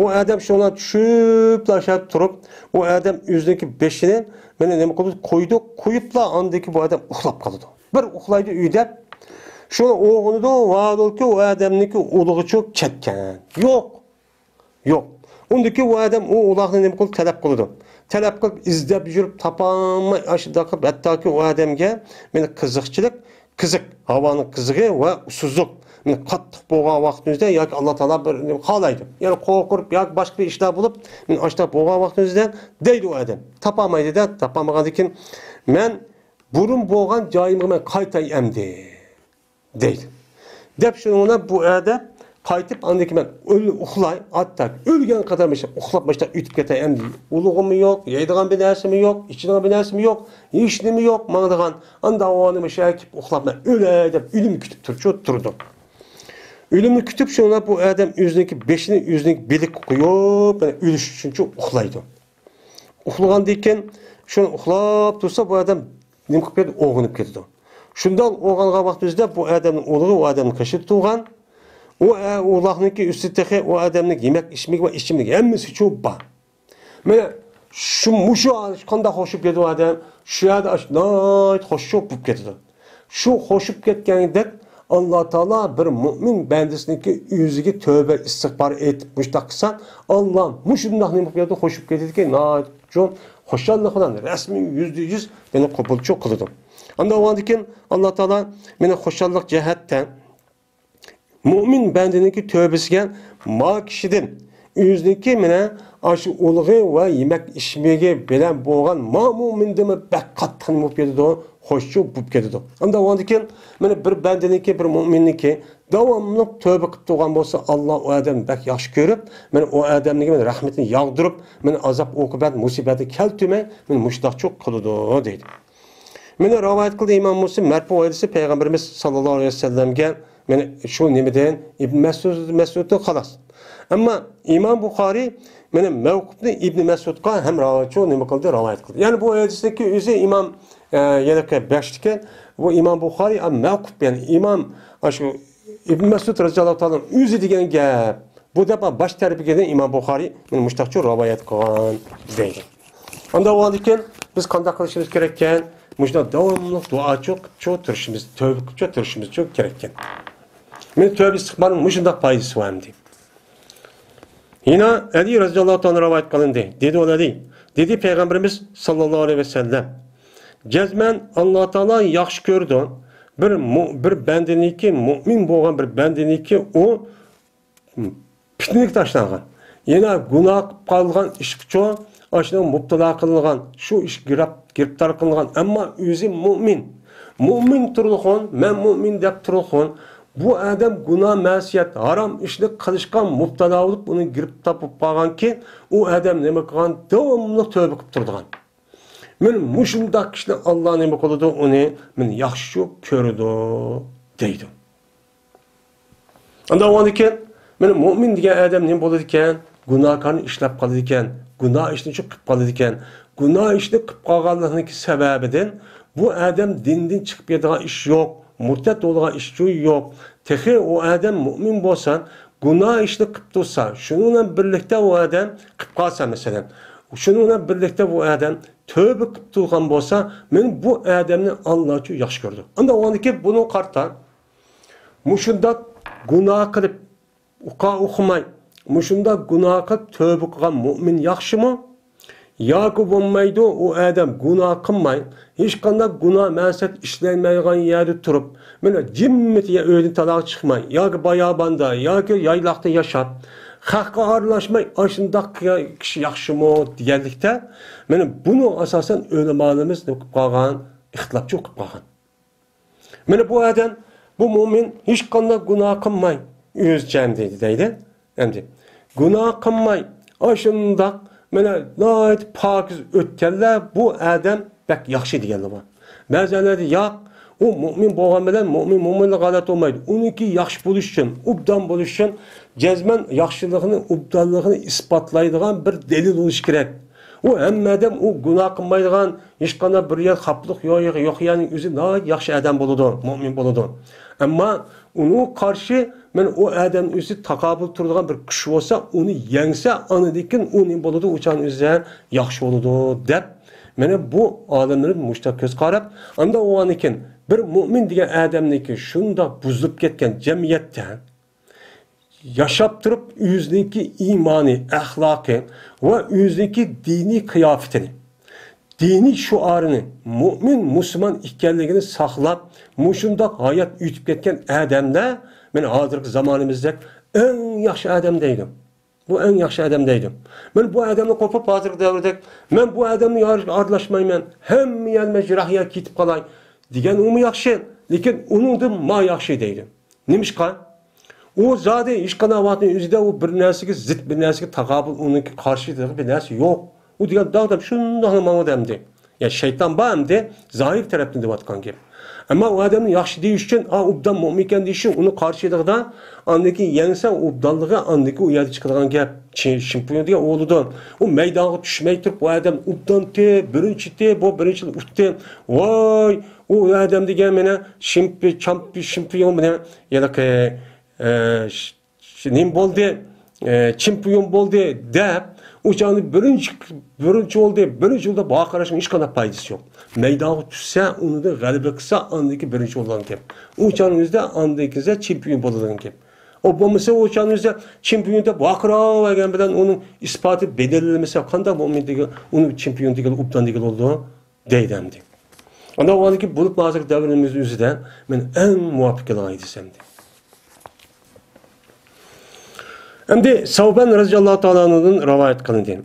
Speaker 1: O adam şuna düşüp aşağı durup o adam yüzdeki beşini meni neme kıldı koyup da andaki bu adam uxlap kaldı. Bir uxlaydı üyde. Şuna oğunu da var ki o adamniki uluğu çok çetken. Yok. Ondaki o adam o ulağını neme kıldı talep kıldı. Talep kılıp izlep yürüp tapamay aşıdaki hatta ki o adamga meni kızık havanın kızığı ve usuzluk. Men qattiq bo'lgan vaqtingizda yoki Alloh taolo bir xohlaydi. Ya'ni qo'rqib yoki boshqa bir ishlar bo'lib, men ashta bo'lgan vaqtingizda deydi u odam. Topolmaydi-da, topolmagandan keyin men burun bo'lgan joyimga men qaytay endi deydi. Deb shuni bu odam qaytib andaki men uxlay, hatta o'lgan qadar mesela uxlab başta ütüp ketay endi. Ulug'im yo'q, yeydigan bir narsam yo'q, ichadigan bir narsam yo'q, hech nima yo'q, mangdigan anda avonimi shakib uxlab men o'lay deb o'lim kutib turdi. Ölümünü kütüp şuna bu adam yüzündeki beşini yüzündeki bilik koyup yani ölüş için uxlaydı. Uxlagan deyken şunu uxlap dursa bu adam nima qilib ketdi? O'g'inib ketdi. Shundan o'g'ingan vaqtimizda bu odamning o'g'li o odamni qishib tug'an. O Allah'nınki üstündeki o adamning yemek içmek ve içimlik hemmisi çok bor. Mana şu qanday xo'shib ketdi o adam, shu yerda nayt xo'shib bo'lib ketdi. Shu xo'shib ketganidek Allah Teala bir mümin bendisindeki yüzüge tövbe istikbar etip müştaksan Allah muşundaq nima qiladi xo'shib ketdi ki çok xo'shalliqdan resmi %100 beni qabul çok qildi. Anda oğandikin Allah Teala meni xo'shalliq jihatdan mümin bendiniki tövbesiga ma kişiden yüzdeki mene aşı ulg'i ve yemek içmege bilen bo'lgan ma mu'mindimi bak qattiq nima bo'lib ketdi hoşçu bo'lib ketdi. Anda oğandikin meni bir bendiniki bir mu'minniki davomli tövbe qilib turgan bo'lsa Allah o adam bak yaxshi ko'rib, men o adamniga men rahmetini yağdırıp, men azap oqibat musibati keltirmay, men mushtaq çok qildi deydi. Meni rivoyat qildi Imom Muslim marfu hadisi Peygamberimiz sallallohu alayhi vasallamga men şu nimeden İbn Mesud'u xalas. Ama İmam Buxoriy mana mavqufni İbn Mas'udga ham nima qildi, rivoyat qildi. Ya'ni bu hadisdagi o'zi imom yana 5'tike bu İmam Buxoriy mavquf, ya'ni imom shu İbn Mas'ud roziyallohu ta'ala o'zi degan gap. Bu defa baş tarafiga İmam Buxoriy mana mushtaqcha rivoyat qilgan deydi. Onda o halde biz qanday qilishimiz kerak ekan? Mujda davomli duo çok turishimiz, tövbe qilib turishimiz çok kerak ekan. Men tövbe istiqbolning mushundaq foydasi var deydi. Yine Ali radıyallahu ta'ala rivayet kılındı. Dedi o dedi Peygamberimiz sallallahu aleyhi ve sellem. Cezmen Allah Teala yaxşı gördü. Bir bendeniki mümin boğan bir bendeniki o pitnik taşlanğan. Yine günah kalgan işçi aşına mubtala kılıngan, şu iş giriptar kılıngan ama özü mümin. Mümin turulğun, men mümin dep turulğun. Bu adam günah, masiyat, haram işlik kılışkan mubtala olup bunu girip tapıp bağan ki o adam neme kılgan devamlı tövbe kılıp turduğun. Men muşundak kişiler Allah neme kılıdı onu men yaxşı kördü deydi. Anda o andiken men mümin diyen adam neme boladı iken günahkarını işlep kalıdı iken günah işini çok kıp kalıdı iken günah işini kıp kalganlığındaki sebebiden bu adam dinden çıkıp yediği iş yok. Murtet olğan işçi yok. Tehi o adam mümin bolsa, günah işini kıp dursa, şununla birlikte o adam kıp kalsa mesela. Şununla birlikte bu adam tövbe kıp durgan bolsa, men bu adamni Allah üçün yaxşı gördü. Anda o andaki bunun karta, muşunda günah kılıp, okumay, muşunda günah kılıp tövbe kılgan mümin yaxşı mı? Yoki bo'lmaydi o adam günah qilmay, hech qanday günah ma'siyat ishlaymaydigan yerda turib, mana jimmit o'ydan taloq chiqmay, yoki bayobanda, yoki yayloqda yashab, xalqqa aralashmay, ashundaq kishi yaxshimi deganlikda, mana buni asosan ulamolarimiz o'qib qolgan, ixtilofchi o'qib qolgan. Mana bu adam, bu mo'min hech qanday günah qilmay, o'zchan deydi. Endi günah qilmay, ashundaq mana nayet pakiz ötkenler bu adam bek yaxşı diyenler var. Bazıları yok, o mümin boğan bilen müminle galat olmaydı. Onunki yaxşı buluşsun, ubdan buluşsun, cezmen yaxşılığını, ubdanlığını ispatlaydıgan bir delil oluş gerek. O hem adam o günah kılmaydıgan, hiç kana bir yer kaplık yok yani özü nayet yaxşı adam buludu, mümin buludu. Ama onu karşı men o adam özü takabül turduğan bir kişi olsa onu yengse anıdikin onun buludu uçan özü yaxşı oludu dep. Mene bu adamların muşta göz qarab, anda o anikin bir mümin diyen adamniki şunda buzulup ketken cemiyette yaşap durup yüzdeki imani, ahlakı ve yüzdeki dini kıyafetini, dini şuarını, mümin, Müslüman ikkenligini saklap, muşunda hayat ütüp ketken adamda, ben hazırki zamanımızda en yaxşı adam deydim. Bu en yaxşı adam deydim. Ben bu adamı kopup hazırki devrede, ben bu adamı arlaşmayman, hem yelme cirahiye kitip kalay, diyen o mu yaxşı, lekin onun da ma yaxşı deydim. Neymiş kan? O zaten iş kanavatının yüzüde o bir nesiki zıt bir nesiki takabül onunki karşıdır bir nesi yok. O diyen dağdım şundan anlamalı demdi. Ya şeytan bağımdı, zahir taraftan da vatkan gibi. Ama o adamın yaxşı deyişken, ubdan müminken deyişken, onu karşıdığında andaki yensen ubdanlığı andaki o yerde çıkılan gap, şimpiyon diye oğludan. O meydanı düşmeyi tutup o adam ubdan te, birinci te, bu birinci utte. Vay, o adam diye mene şimpiyon mene ya da nim boldu, şimpiyon boldu deyip, uçağını birinci oldu, birinci yılda bağa karışın hiç kadar faydası yok. Meydanı düşse, onu da galiba kısa andaki birinci olan gibi. Uçağın yüzde andaki ise çempiyon bolan gibi. O bomba o uçağın yüzde çempiyonda bağa karışın bilen onun ispatı belirlemesi kanda momenti onun çempiyon değil, uptan değil olduğu deydemdi. Onda o andaki bulup bazı devrimiz yüzünden ben en muvaffakiyetli aydısemdi. Endi Savban radıyallahu ta'ala'nın rivayet kılındı.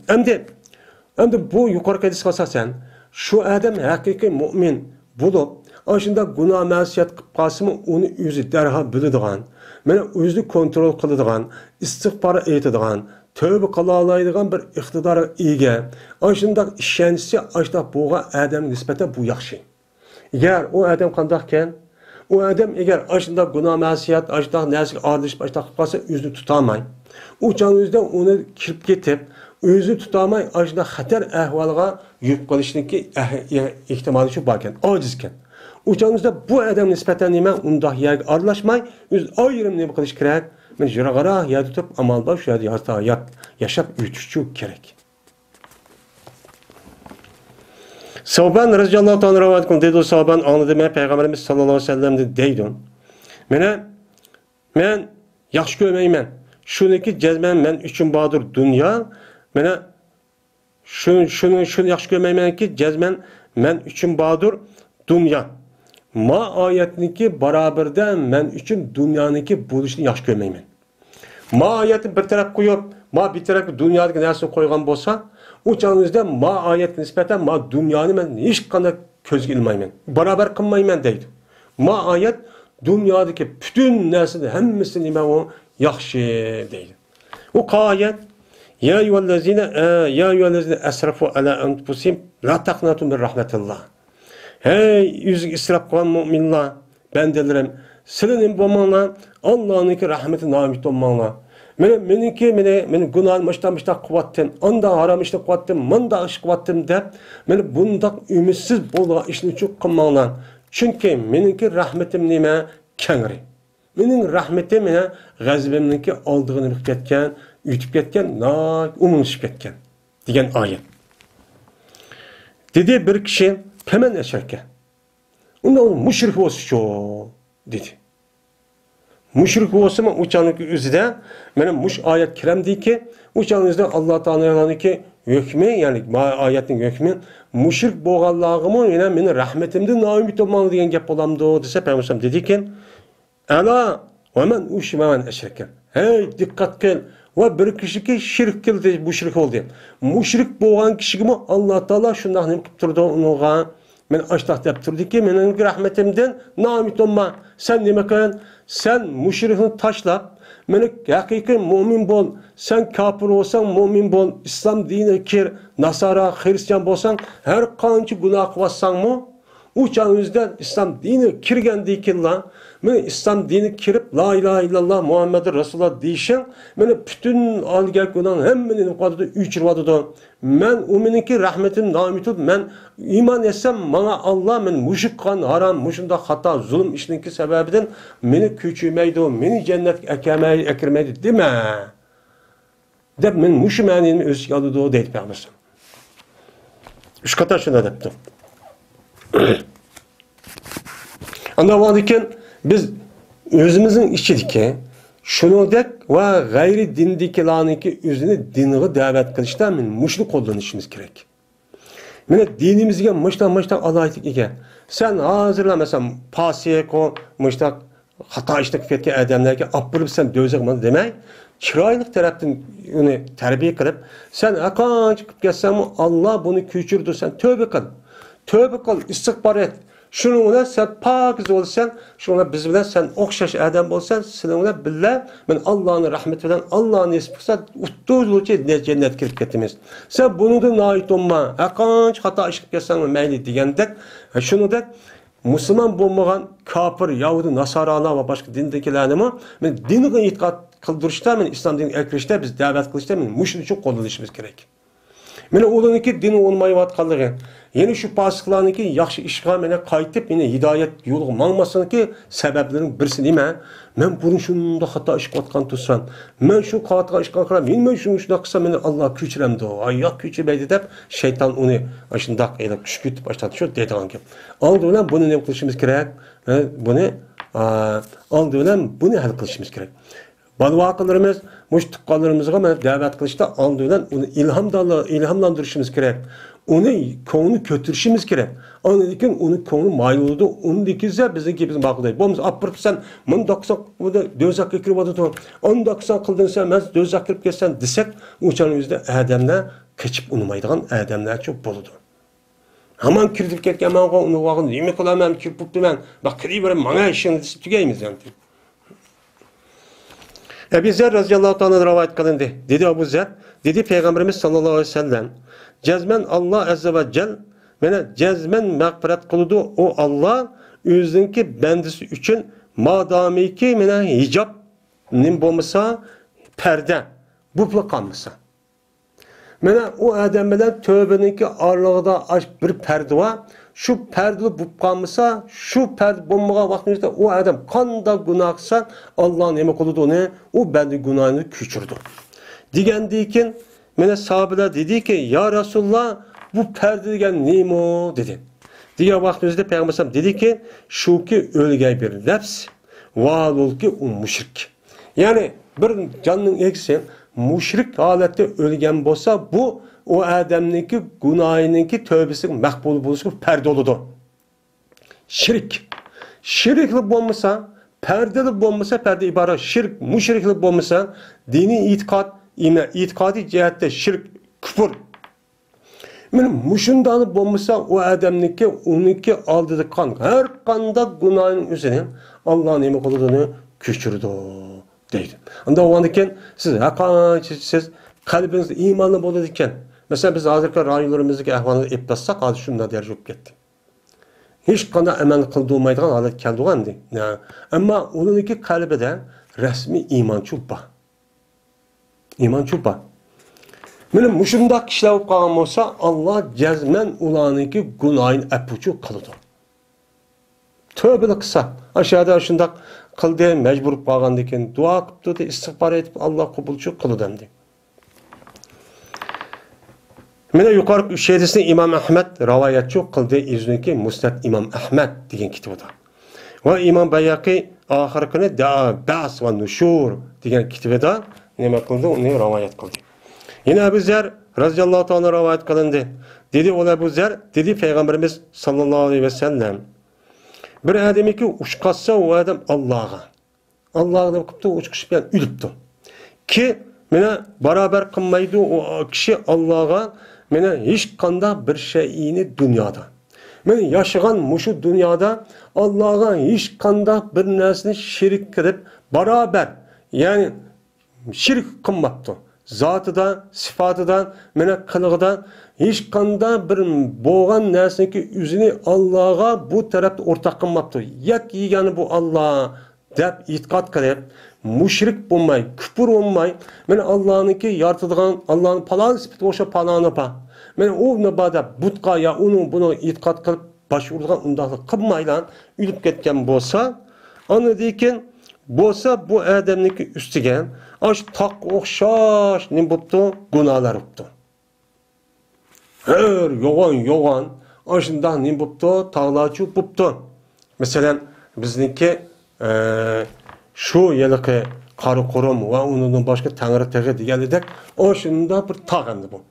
Speaker 1: Endi bu yukarı hadis asasen şu adam hakiki mümin bulup aşında günah masiyat qilib qasımı onu özü derhal biladigan, meni özü kontrol qiladigan, istighfar aytadigan, tövbe qila oladigan bir iqtidorga ega. Aşında ishonchi aşda bo'lgan adam nisbatan bu yaxshi. Agar o adam qandaqkan, o adam eğer aşında günah masiyat, aşda nasıl ardish, aşda qilib qolsa özünü tutamay. Uçan onu kirip ketip, özü tutamay aşında xatar ahvalga yük kalışındaki ihtimali şu barken, acizken. Uçan bu adam nispeten nime undah yerge arlaşmay, öz ayrım ne kılış kerek. Men jiragara ya tutup amal baş ya hayat yaşap ütüşçü gerek. Sahaban radıyallahu anh rivayet kılın dedi o sahaban anladı men Peygamberimiz sallallahu aleyhi ve sellem de deydin. Men yaxşı görmeymen. Şuniki cezmen men üçün badır dünya. Şunu yaxşı görmeymen ki cezmen men üçün badır dünya. Ma ayetniki beraberden men üçün dünyaniki buluşunu yaxşı görmeymen. Ma ayetini bir taraf koyup, ma bir taraf dünyadaki nersini koygan bolsa, o canınızda ma ayet nispeten ma dünyanı men hiç kadar közge ilmaymen. Beraber kılmaymen deydi. Ma ayet dünyadaki bütün nersini hemmisini ben o yaxşı deydi. O ayet ya eyyühellezine esrafu ala enfusim la taqnatu min rahmetillah. Hey yüzü israf kılan müminler bendelerim silinin bolmağına Allah'ınki rahmeti namit olmağına. Benim günahım baştan kuvvettim, anda haram işte kuvvettim, manda iş kuvvettim de, bundak ümitsiz bolğa işini çok kılmağına. Çünkü benimki rahmetim nime kengri. Benim rahmetim mene gazibimninki aldığını bilip ketken, ütüp ketken, umuluşup ketken. Diyen ayet. Dedi bir kişi hemen eşerken. Onda onun müşrik olsun şu dedi. Müşrik olsun mu uçanlık üzere benim ayet kirem değil ki uçanlıkta Allah Teala'nın ki hükmü yani ayetin hükmü müşrik boğallağımı yine benim rahmetimde naimit olmalı diyen gep olamdı dese Peygamber dedi ki Ela ve men uşmemen eşerken. Hey dikkat kıl. Ve bir kişi ki şirk kıldı müşrik oldu. Müşrik boğan kişi gibi Allah Teala şundan ne turdu onuğa men açtaq dep turdu ki menin rahmetimden naimit olma. Sen demek sen müşrikini taşla. Meni hakiki mümin bol. Sen kafir olsan mümin bol. İslam dini kir, Nasara, Hristiyan bolsan her kançı günah kıvassan mı? Uçağınızda İslam dini kirgen deyken la. Men İslam dini kirip la ilahe illallah Muhammed Resulullah deyişen men bütün algı günahın hemmenin qadıda üçürvadıdı. Men umeninki rahmetim namitib men iman etsem bana Allah men müşrik kan haram müşunda hata zulüm işinki sebebiden meni küçümeydi meni cennet ekirmeydi deme. Dep men müşrimenin öz yalıdı deyip Peygamber. Üç kata şuna depti. Anlamadıkken biz özümüzün içindeki şunu dek ve gayri dindikilanınki özünü dinine davet kılışta müşrik kullanışımız gerek. Mene dinimizge mıştan alaytık iken sen hazırla mesela pasiyek o mıştan hata iştek fetke adamlarga apırıp sen dözek mı demek çıraylık taraftan onu terbiye kılıp sen akan çıkıp gelsen Allah bunu küçürdü sen tövbe kıl. Tövbe kıl, istikbar et. Şununla sen pakiz olsan, şununla biz bilen sen okşaş adam olsan, seninle billah, ben Allah'ın rahmetinden, Allah'ın istiksa, uttuğuzluğu cennet kirip getimiz. Sen bunu da nait olma, akanç hata işkip gelsen meyli diyendek, şunu da Müslüman bulmayan kafir, Yahudi, Nasarana ve başka dindekilerini mi, ben dinine itikat kıldırışta, ben İslam dinine ekleşte, biz davet kılışta, ben müşrik çok kullanışımız gerek. Mene olanınki dini olmayı vatkallığı. Yeni şu pasıklarınki yaxşı işgal mene kayıtıp yine hidayet yolu mağmasının ki sebeplerin birisi değil mi? Men bunun şunda hata işgal vatkan tutsan. Men şu hata işgal kıram. Men şunda kısa mene Allah küçüremdi o. Ayak küçürmeydi deyip şeytan onu aşındak eyle küçükütüp başladı. Şu dedi hangi. Aldı öyle bunu ne kılışımız gerek? Aldı öyle bunu hal kılışımız gerek. Bazı vakılarımız, müştukkalarımızga davet kılışta aldığından onu ilhamlandırışımız gerek. Onu konu kötürüşümüz gerek. Anladıkken onu konu mayıl oldu. Onu dikizse bizimki bizim bakıldayız. Bomuz apırıp sen mındaksan dözak ekirip adı. Ondaksan kıldın sen ben dözak ekirip gelsen desek uçanımızda adamlar keçip unumaydıgan adamlar çok boludu. Hemen kirdip ketken hemen onu vakın yemek olamam kirpip ben. Bak kiri böyle bana işini desip tükeyimiz yani. Ebu Zer radıyallahu anh'ın rivayet kılındı. Dedi Ebu Zer, dedi Peygamberimiz sallallahu aleyhi ve sellem, cezmen Allah azze ve cel, cezmen mağfiret kılıdı o Allah, özünki bendisi üçün, madami ki hicab nim bolmasa, perde bu kalmasa. Mana o adam bilan tövbeniki aralığında bir perde var. Şu perde bu kalmasa, şu perde bulmağa vaxtında o adam qanda günah qilsa Allah nima qiladi onu? O bende günahını küçürdü. Degandikin mana sahabeler dedi ki ya Resulullah bu perde degan nima dedi. Diye vaxtımızda Peygamber dedi ki şu ki ölgey bir nefs valul ki o müşrik. Yani bir canın eksi müşrik halette ölgen bolsa bu o adamniki günahınınki tövbesi makbul buluşu perde oludu. Şirk. Şirkli bolmasa, perdeli bolmasa perde ibaret şirk, müşrikli bolmasa dini itikadi cihette şirk, küfür. Benim muşundanı bolmasa o adamniki onunki aldığı kan her kanda günahın üzerine Allah'ın emek olduğunu küçürdü deydi. Anda o andiken siz kalbinizde imanlı boladiken mesela biz hazırki rayonlarımızdaki ahvalını eplassak hadi şundan derece olup gitti. Hiç kanda emel kıldırmaydıgan halet keldi andi. Ama onunki kalbide resmi iman çupa. İman çupa. Benim muşundaq kişiler olup qalğan olsa Allah cezmen ulanınki günahın əpucu kılıdı. Tövbeli qısa. Aşağıda şundaq qıldı, mecbur qalğandı ekan, dua qıptı, istiğfar etip Allah qabulçu kılıdı emdi. Mene yuqarı şeydesini İmam Ahmed rivayetçi qıldı izninki Musnad İmam Ahmed degan kitabıda. Ve İmam Bayhaqi ahirkini Ba'as ve Nushur degan kitabıda nima qıldı, onu rivayet qıldı. Yine Ebu Zer radıyallahu anh'a rivayet kılındı. Dedi o Ebu Zer, dedi Peygamberimiz sallallahu aleyhi ve sellem. Bir adamı ki uçkatsa o adam Allah'a. Allah'a da kıptı uçkuş bilen ülüptü. Ki mene beraber kılmaydı o kişi Allah'a mene hiç kanda bir şeyini dünyada. Mene yaşayan muşu dünyada Allah'a hiç kanda bir nesini şirik edip beraber yani şirik kılmaktı. Zatıdan, sıfatıdan, mene kılığıdan hiç kanda bir boğan nersinki üzünü Allah'a bu tarafta ortak kılmaptı. Yak yiyeni bu Allah'a dep itikat kılıp, müşrik bulmay, küfür olmay, mene Allah'ınki yaratıdığın, Allah'ın palanı sıfatı oşa palanı pa. Mene o nebada butka ya onu bunu itikat kılıp başvurduğun undaklı kılmayla ülüp ketken bolsa, anı deyken, bolsa bu adamniki üstügen, aş tak okşaş ne buptu? Günahlar buptu. Her yoğan, aşından ne buptu? Tağlaçı buptu. Mesela bizdeki şu yılki karı korum ve onun başka tanrı teğe diyeledek, aşında bir tağındı bu.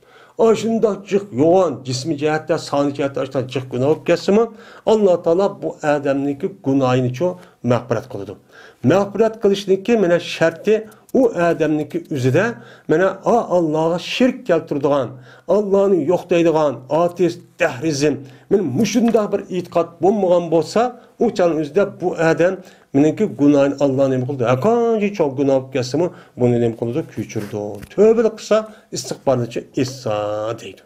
Speaker 1: Aşında cık yoğan, cismi cihette, sani cihette aşında cık günah olup geçsimi, Allah Teala bu adamniki günahını çok mağfiret kılıdı. Mağfiret kılışındaki mene şerti o adamniki üzüde mene Allah'a şirk keltirdiğin, Allah'ını yok deydiğin, ateist, dehrizm, men muşunda bir itikat bulmagan bolsa, o çanın üzüde bu adam meneki günahını Allah'ın emin kıldı. Akanci çok günah olup geçsimi, bunu emin kıldı, küçürdü. Tövbeli kısa, istikbarlıcı İsa deydi.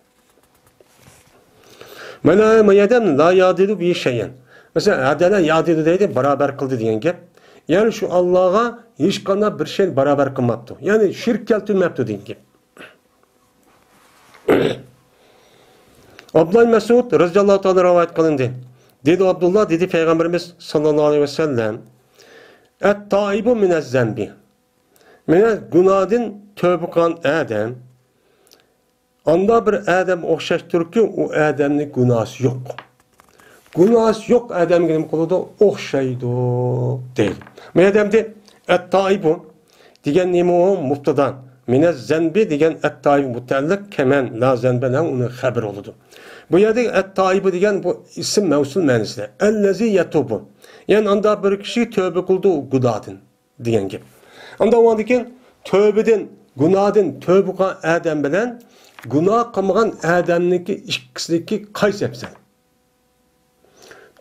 Speaker 1: Mene yedem la yadilu bir şeyen. Mesela adala yadilu deydi, beraber kıldı diyen gep. Yani şu Allah'a hiç kana bir şey beraber kılmaptı. Yani şirk keltirmepti deyin ki. Abdullah Mesud radıyallahu anh rivayet kılındı. Dedi Abdullah, dedi Peygamberimiz sallallahu aleyhi ve sellem, et-taibu minez-zembi. Mine günahın tövbe kılan adam, anda bir adam okşaştır ki o adamın günahı yok. Günahı yok adam gibi kılıda okşaydı değil. Madem de et-taibu diyen neymi o muftadan. Minez-zembi diyen et-taibu mutallik kemen la zenbeden onun haber oldu. Bu yerde et-taibu diyen bu isim mevsul menizde. Ellezi yetubu. Yani anda bir kişi tövbe kıldı o günahın diyen gibi. Anda o andaki tövbeden, günahın tövbe kılan adam bilen günah kılmagan adamniki ikisindeki kays yapsan.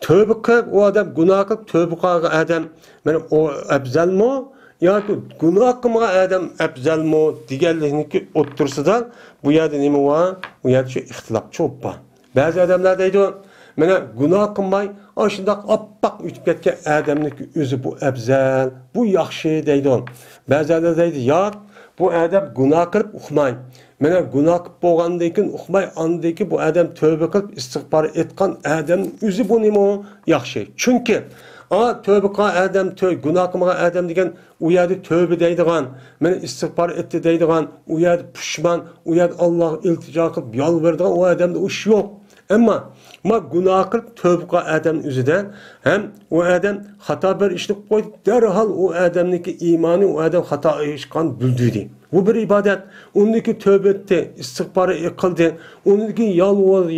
Speaker 1: Tövbe kılıp o adam günah kılıp tövbe kılan adam benim o ebzel mi? Ya ki günah kılmagan adam ebzel mi? Diğerliğindeki otursa da bu yerde ne mi var? Bu yerde şu ihtilaf çok var. Bazı adamlar deydi o, mene günah kılmay, aşındaq appak ütüp ketken adamniki özü bu ebzel, bu yaxşı deydi o. Bazı adamlar deydi, ya bu adam günah qilib uxmay. Mana günah qilib bo'lgandan keyin uxmay, andan keyin bu adam tövbe qilib istig'for etgan adam o'zi bu nima yaxshi. Chunki tövbe qilgan adam, günah qilmagan adam degan u yerda tövbe deydigan, mana istig'for etdi deydigan, u yerda pushman, u yerda Alloh iltijo qilib yolverdigan o adamda o ish yo'q. Ammo günah qilib tövbe qilgan adam o'zida ham o adam xato bir ishni qo'ydi, darhol o adamniki iymoni o adam xato ishgan bildirdi. Bu bir ibadet. Onunki tövbe etti, istig'for qildi, onunki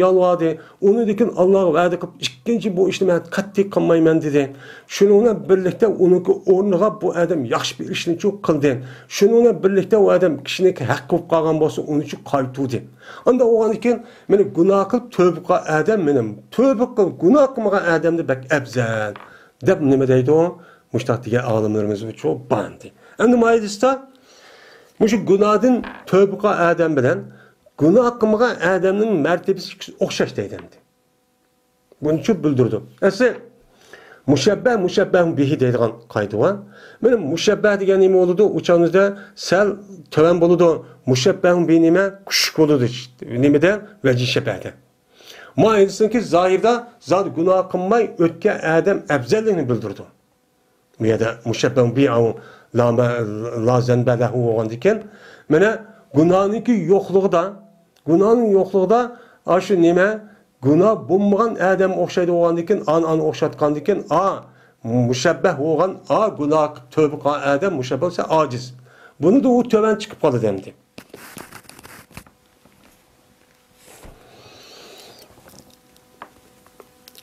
Speaker 1: yalvardı, onunki Alloh va'da qilib ikkinchi bu ishni men qattiq qilmayman dedi. Shuni bilan birlikda onunki o'rniga bu adam yaxshi bir ishni qildi. Shuni bilan birlikda o adam kishiniki haq qilib qolgan bo'lsa, uni uchun qaytdi. Unda o'g'an ekan, meni gunoh qilib tövbe qilgan adam menim tövbe qilib gunoh qilmagan adamni bak afzal deb nima deydi o? Mushtaq degan olimlarimiz uchun bandi. Endi maydisda Muşu günahdan tövbe qilgan adam bilan gunoh qilmagan adamning martabasi o'xshash deydi. Bunun uchun bildirdim. Asli mushabbah bihi deydigan qoida bor. Mana mushabbah degan nima bo'ladi? O'chanizda sal tovan bo'ladi. Mushabbah bihi nima? Kuchuk bo'ladi. Nimada? Vajhi shabahda. Ma'aydisinki zohirda zot gunoh qilmay o'tgan adam afzalligini bildirdi. Bu yerda mushabbah bihi la zenbelahu olan diken, mene günahınki yokluğda, aşı nime, günah bulmayan adam okşaydı olan diken, an okşatkan diken, müşebbeh olan, günah tövbe kılan adam, müşebbeh ise aciz. Bunu da o töven çıkıp kalı demdi.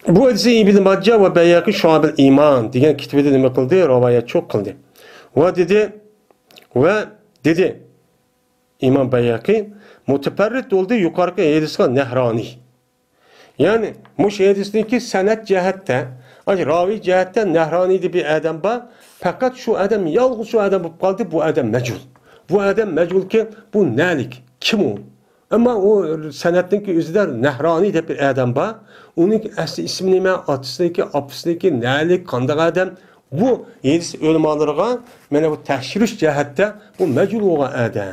Speaker 1: Bu hadisi İbn Macca ve Beyyaki Şuab-ül İman diyen kitabı nime kıldı, ravayet çok kıldı. Ve dedi İmam Beyyaki muteperrit oldu yukarıki hadisine Nehrani. Yani bu hadisindeki senet cihette, ravi cihette Nehrani diye bir adam var. Fakat şu adam yalnız şu adam bu kaldı, bu adam mecul. Bu adam mecul ki bu nelik? Kim o? Ama o senetteki üzüler Nehrani diye bir adam var. Onun asli ismi nime, atısındaki, apısındaki nelik, kandak adam. Bu yedis ölümalarına, mene bu tehşiriş cihette bu mecul olan adam.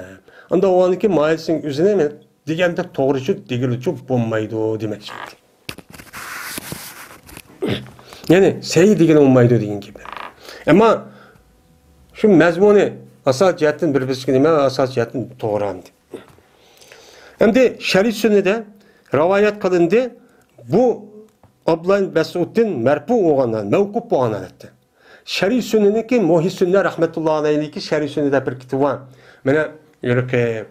Speaker 1: Anda o anki mailisinin üzerine digende doğrucu, digilici bulmaydı demek şimdi. Yani seyi digil olmaydı deyin gibi. Ama şu mezmunu asal cihetin bir biskini asal cihetin doğrandı. Hem de şerif sünnede rivayet kılındı. Bu Abdullah Mesud'un merfu olanlar, mevkup olanlar etti. Şerif sünnedeki Muhyi Sünne rahmetullahi aleyh'deki şerif sünnede bir kitabı var. Mene yürüke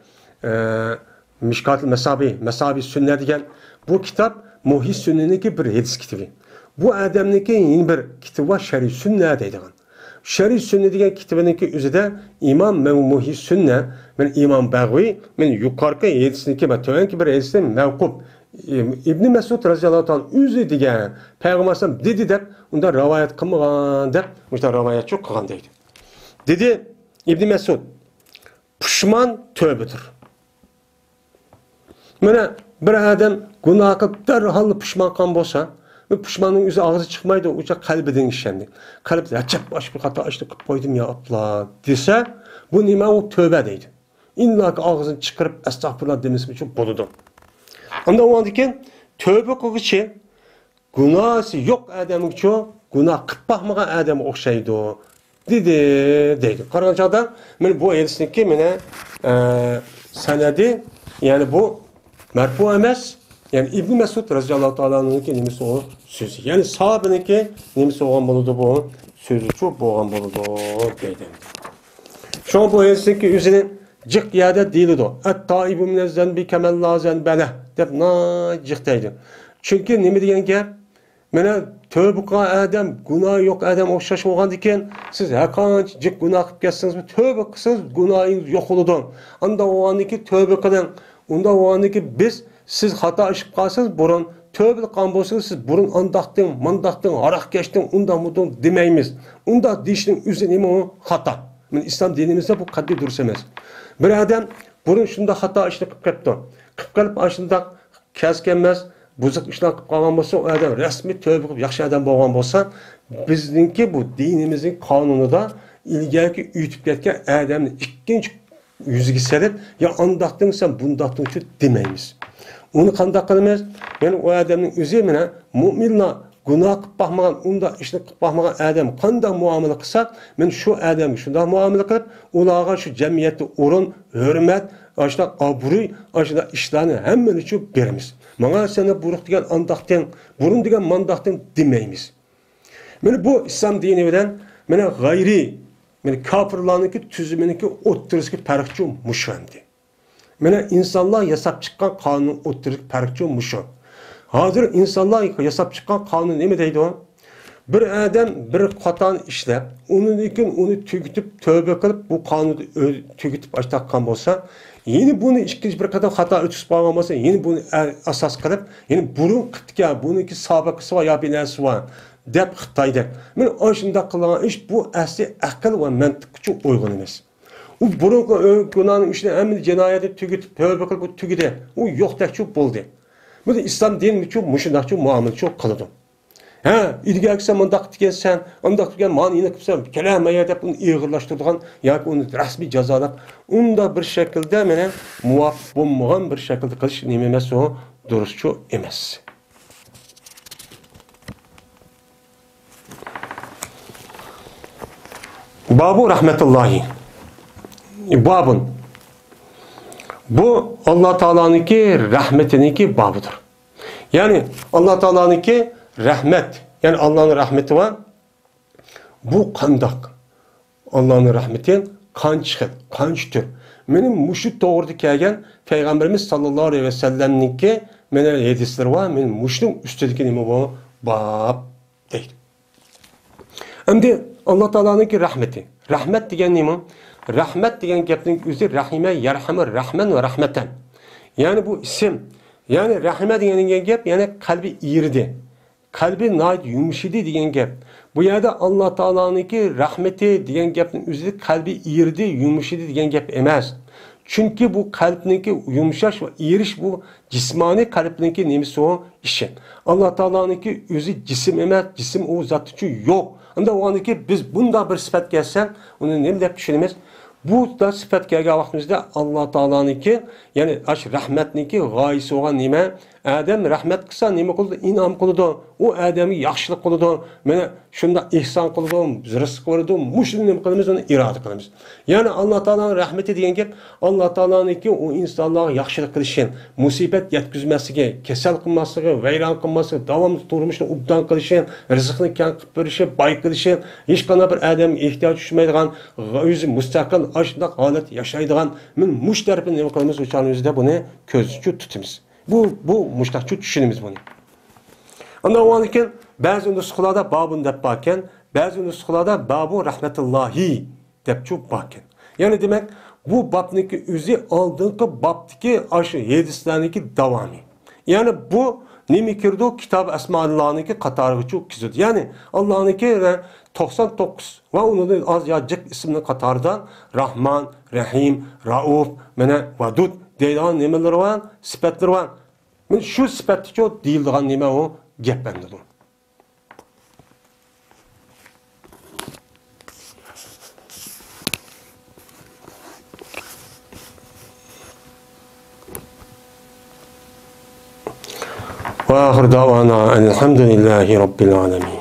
Speaker 1: Mişkat-ı Mesabi Sünne diyen bu kitap Muhyi Sünne'deki bir hadis kitabı. Bu adamdaki yeni bir kitabı var şerif sünne deydiğin. Şerif sünne diyen kitabındaki üzerinde İmam Muhyi Sünne, İmam Bagvi, yukarıki hadisindeki ve tövenki bir hadisinde mevkup. İbn Mesud radıyallahu anh üzü diyen Peygamber dedi de onda rivayet kılmagan deb müşta rivayet çok kılgan deydi. Dedi İbn Mesud pişman tövbedir. Mana bir adam günah qilib darhol pişman qilgan bo'lsa, bu pişmanning o'zi og'zi chiqmaydi, o'sha qalbidan ishandi. Qalbda ajab bosh bir xato ishni qilib qo'ydim ya Allah desa, bu nima u tövbe deydi. İlla ki ağzını chiqarib astag'firullah demesi uchun bo'ladi. Onda o andiken tövbe qilguchi gunohi yo'q adam uchun gunoh qilib baxmagan adam o'xshaydi deydi. Qaragan chog'da men bu hadisniki meni sanadi, ya'ni bu marfu emas, yani İbn Mesud radıyallahu ta'ala'nınki nimesi o sözü. Yani sahabeniki nimesi olan buludu bu sözü çok boğan buludu deydi. Şu an bu hadisniki üzerine cık yerde değildi o. Et-taibu minez-zenbi kemel la zenbele deb cık deydi. Çünkü nime degan gap? Mene tövbe qilgan adam, günah yo'q adam o'xshash bo'lgan ekan, siz har qancha jiq gunoh qilib ketsangiz, tövbe qilsangiz gunohingiz yo'q bo'ladi. Unda o'g'anniki tövbe qiling. Unda o'g'anniki biz siz xato ish qilib qolsangiz, burun tövbe qilgan bo'lsangiz, siz burun andaqdin, mandaqdin, aroq kechdin, undan demaymiz. Unda deyishning o'zi nima o? Xato. Men islom dinimizda bu qat'iy durust emas. Bir adam burun shunda xato ishni qilib ketdi. Qilib qolib ashundaq kaskenmez, buzuq ishlar qilib qolgan bo'lsa, o adam rasmiy tövbe qilib yaxshi adam bo'lgan bo'lsa, bizningki bu dinimizning qonunida ilgariki uytib ketgan odamni ikkinchi yüzüge serip ya andaqdın sen bundaqdın şu demeymiz. Onu qandaq qilamiz? Yani o adamning o'zi mana mu'minlar gunoh qilib baxmagan, unda ishni qilib baxmagan adam qanday muomala qilsa, men shu odamga shunday muomala qilib, ularga shu jamiyatda o'rin, hurmat, ashna obro'y, ashna ishlarni hammani uchun beramiz. Menga seni buruq degan andaqdan, burun degan mandaqdan demaymiz. Mana bu islom dini bilan mana g'ayri, mana kofirlarniki tuzuminiki o'ttirishga farqchi mushandi. Mana insonlar yasab chiqqan qonun o'ttirib farqchi mushu. Hozir insonlar yasab chiqqan qonun nima deydi? Bir odam bir xatoni ishlab, uni tugitib, tövbe qilib, bu qonunni tugitib açtaqan bo'lsa, yeni buni ikkinchi bir qadam xato o'tkazib qolgan bo'lsa, yeni buni asos qilib, yeni burun qitga, buniki sabiqasi va yo binasi va deb Xitoyda. Men o'shunda qilgan ish bu asli aql va mantiq uchun uyg'un emas. U burunqi gunohning ishini hamma jinoyatni tugitib, tövbe qilib tugidi. U yo'qdakchi bo'ldi. Bu islom dini uchun mushundaqchi muomala qiladi. Ha, ilgari sen mundaq degansan, undaq degan ma'noni qilsan, kelamaya deb uni ig'irlashtirgan yoki uni rasmiy jazolab, unda bir shaklda meni muvofiq bo'lmagan bir shaklda qilish nima emas, o durustchi emas. Babu rahmetullahi. Babun. Bu Allah Teala'nınki rahmetiniki babıdır. Yani Allah Teala'nınki rahmet, yani Allah'ın rahmeti var. Bu kandak. Allah'ın rahmeti kanç tür. Benim muşu doğru kelgen Peygamberimiz sallallahu aleyhi ve sellem'ninki menel hadisleri var. Benim muşun üstündeki nime bu bab değil. Hem de Allah Teala'nınki rahmeti. Rahmet diyen nime? Rahmet diyen gapning o'zi rahime, yarhamir, rahman ve rahmeten. Yani bu isim, yani rahime diyen gap, yani kalbi iyirdi. Kalbi nayt yumuşidi diyen gap. Bu yerde Allah Teala'nınki rahmeti diyen gapning o'zi kalbi iyirdi, yumuşidi diyen gap emas. Çünkü bu kalbninki yumuşaş ve iyiriş bu cismani kalbninki nemisi o işi. Allah Teala'nınki özü cisim emas, cisim o zat için yok. Anda o andaki biz bunda bir sıfat gelsen, onu ne dep düşünemiz? Bu da sıfat gelgen vaktimizde Allah Teala'nınki, yani rahmetniki gayesi olan nime? Adam rahmet kısa nime kıldı? İnam kıldı. O adamı yaxşılık kıldı. Mene şunda ihsan kıldı, rızık kıldı. Muşun nime kılımız, onu irade kılımız. Yani Allah Teala'nın rahmeti diyen gep, Allah Teala'nınki o insanlara yaxşılık kılışın, musibet yetkizmesine, kesel kılmasına, veyran kılmasına, devamlı durmuşuna ubdan kılışın, rızıkını kân kılıp verişin, bay kılışın, hiç kana bir adam ihtiyaç düşmeydiğen, yüzü müstakil, aşındak halet yaşaydiğen, men muş tarafını nime kılımız uçağımızda bunu közcü tutumuz. Bu muştakçı düşünümüz bunu. Ondan o anken bazı nüshalarda babun dep bakken, bazı nüshalarda babu rahmetullahi dep bakken. Yani demek bu babniki özü aldığınki babdaki aşı yedislerindeki devamı. Yani bu nemi kirdi kitab esma'llah'ınki katarı çok güzel. Yani Allah'ınki 99 ve onun az yacık isimli katardan Rahman, Rahim, Rauf, Mene, Vadud deydiğin nemeleri var, sıfatları var. Men şu sıfatı çok deyildiğin neme o geplendirdim. Ve ahir davana elhamdülillahi rabbil alemin.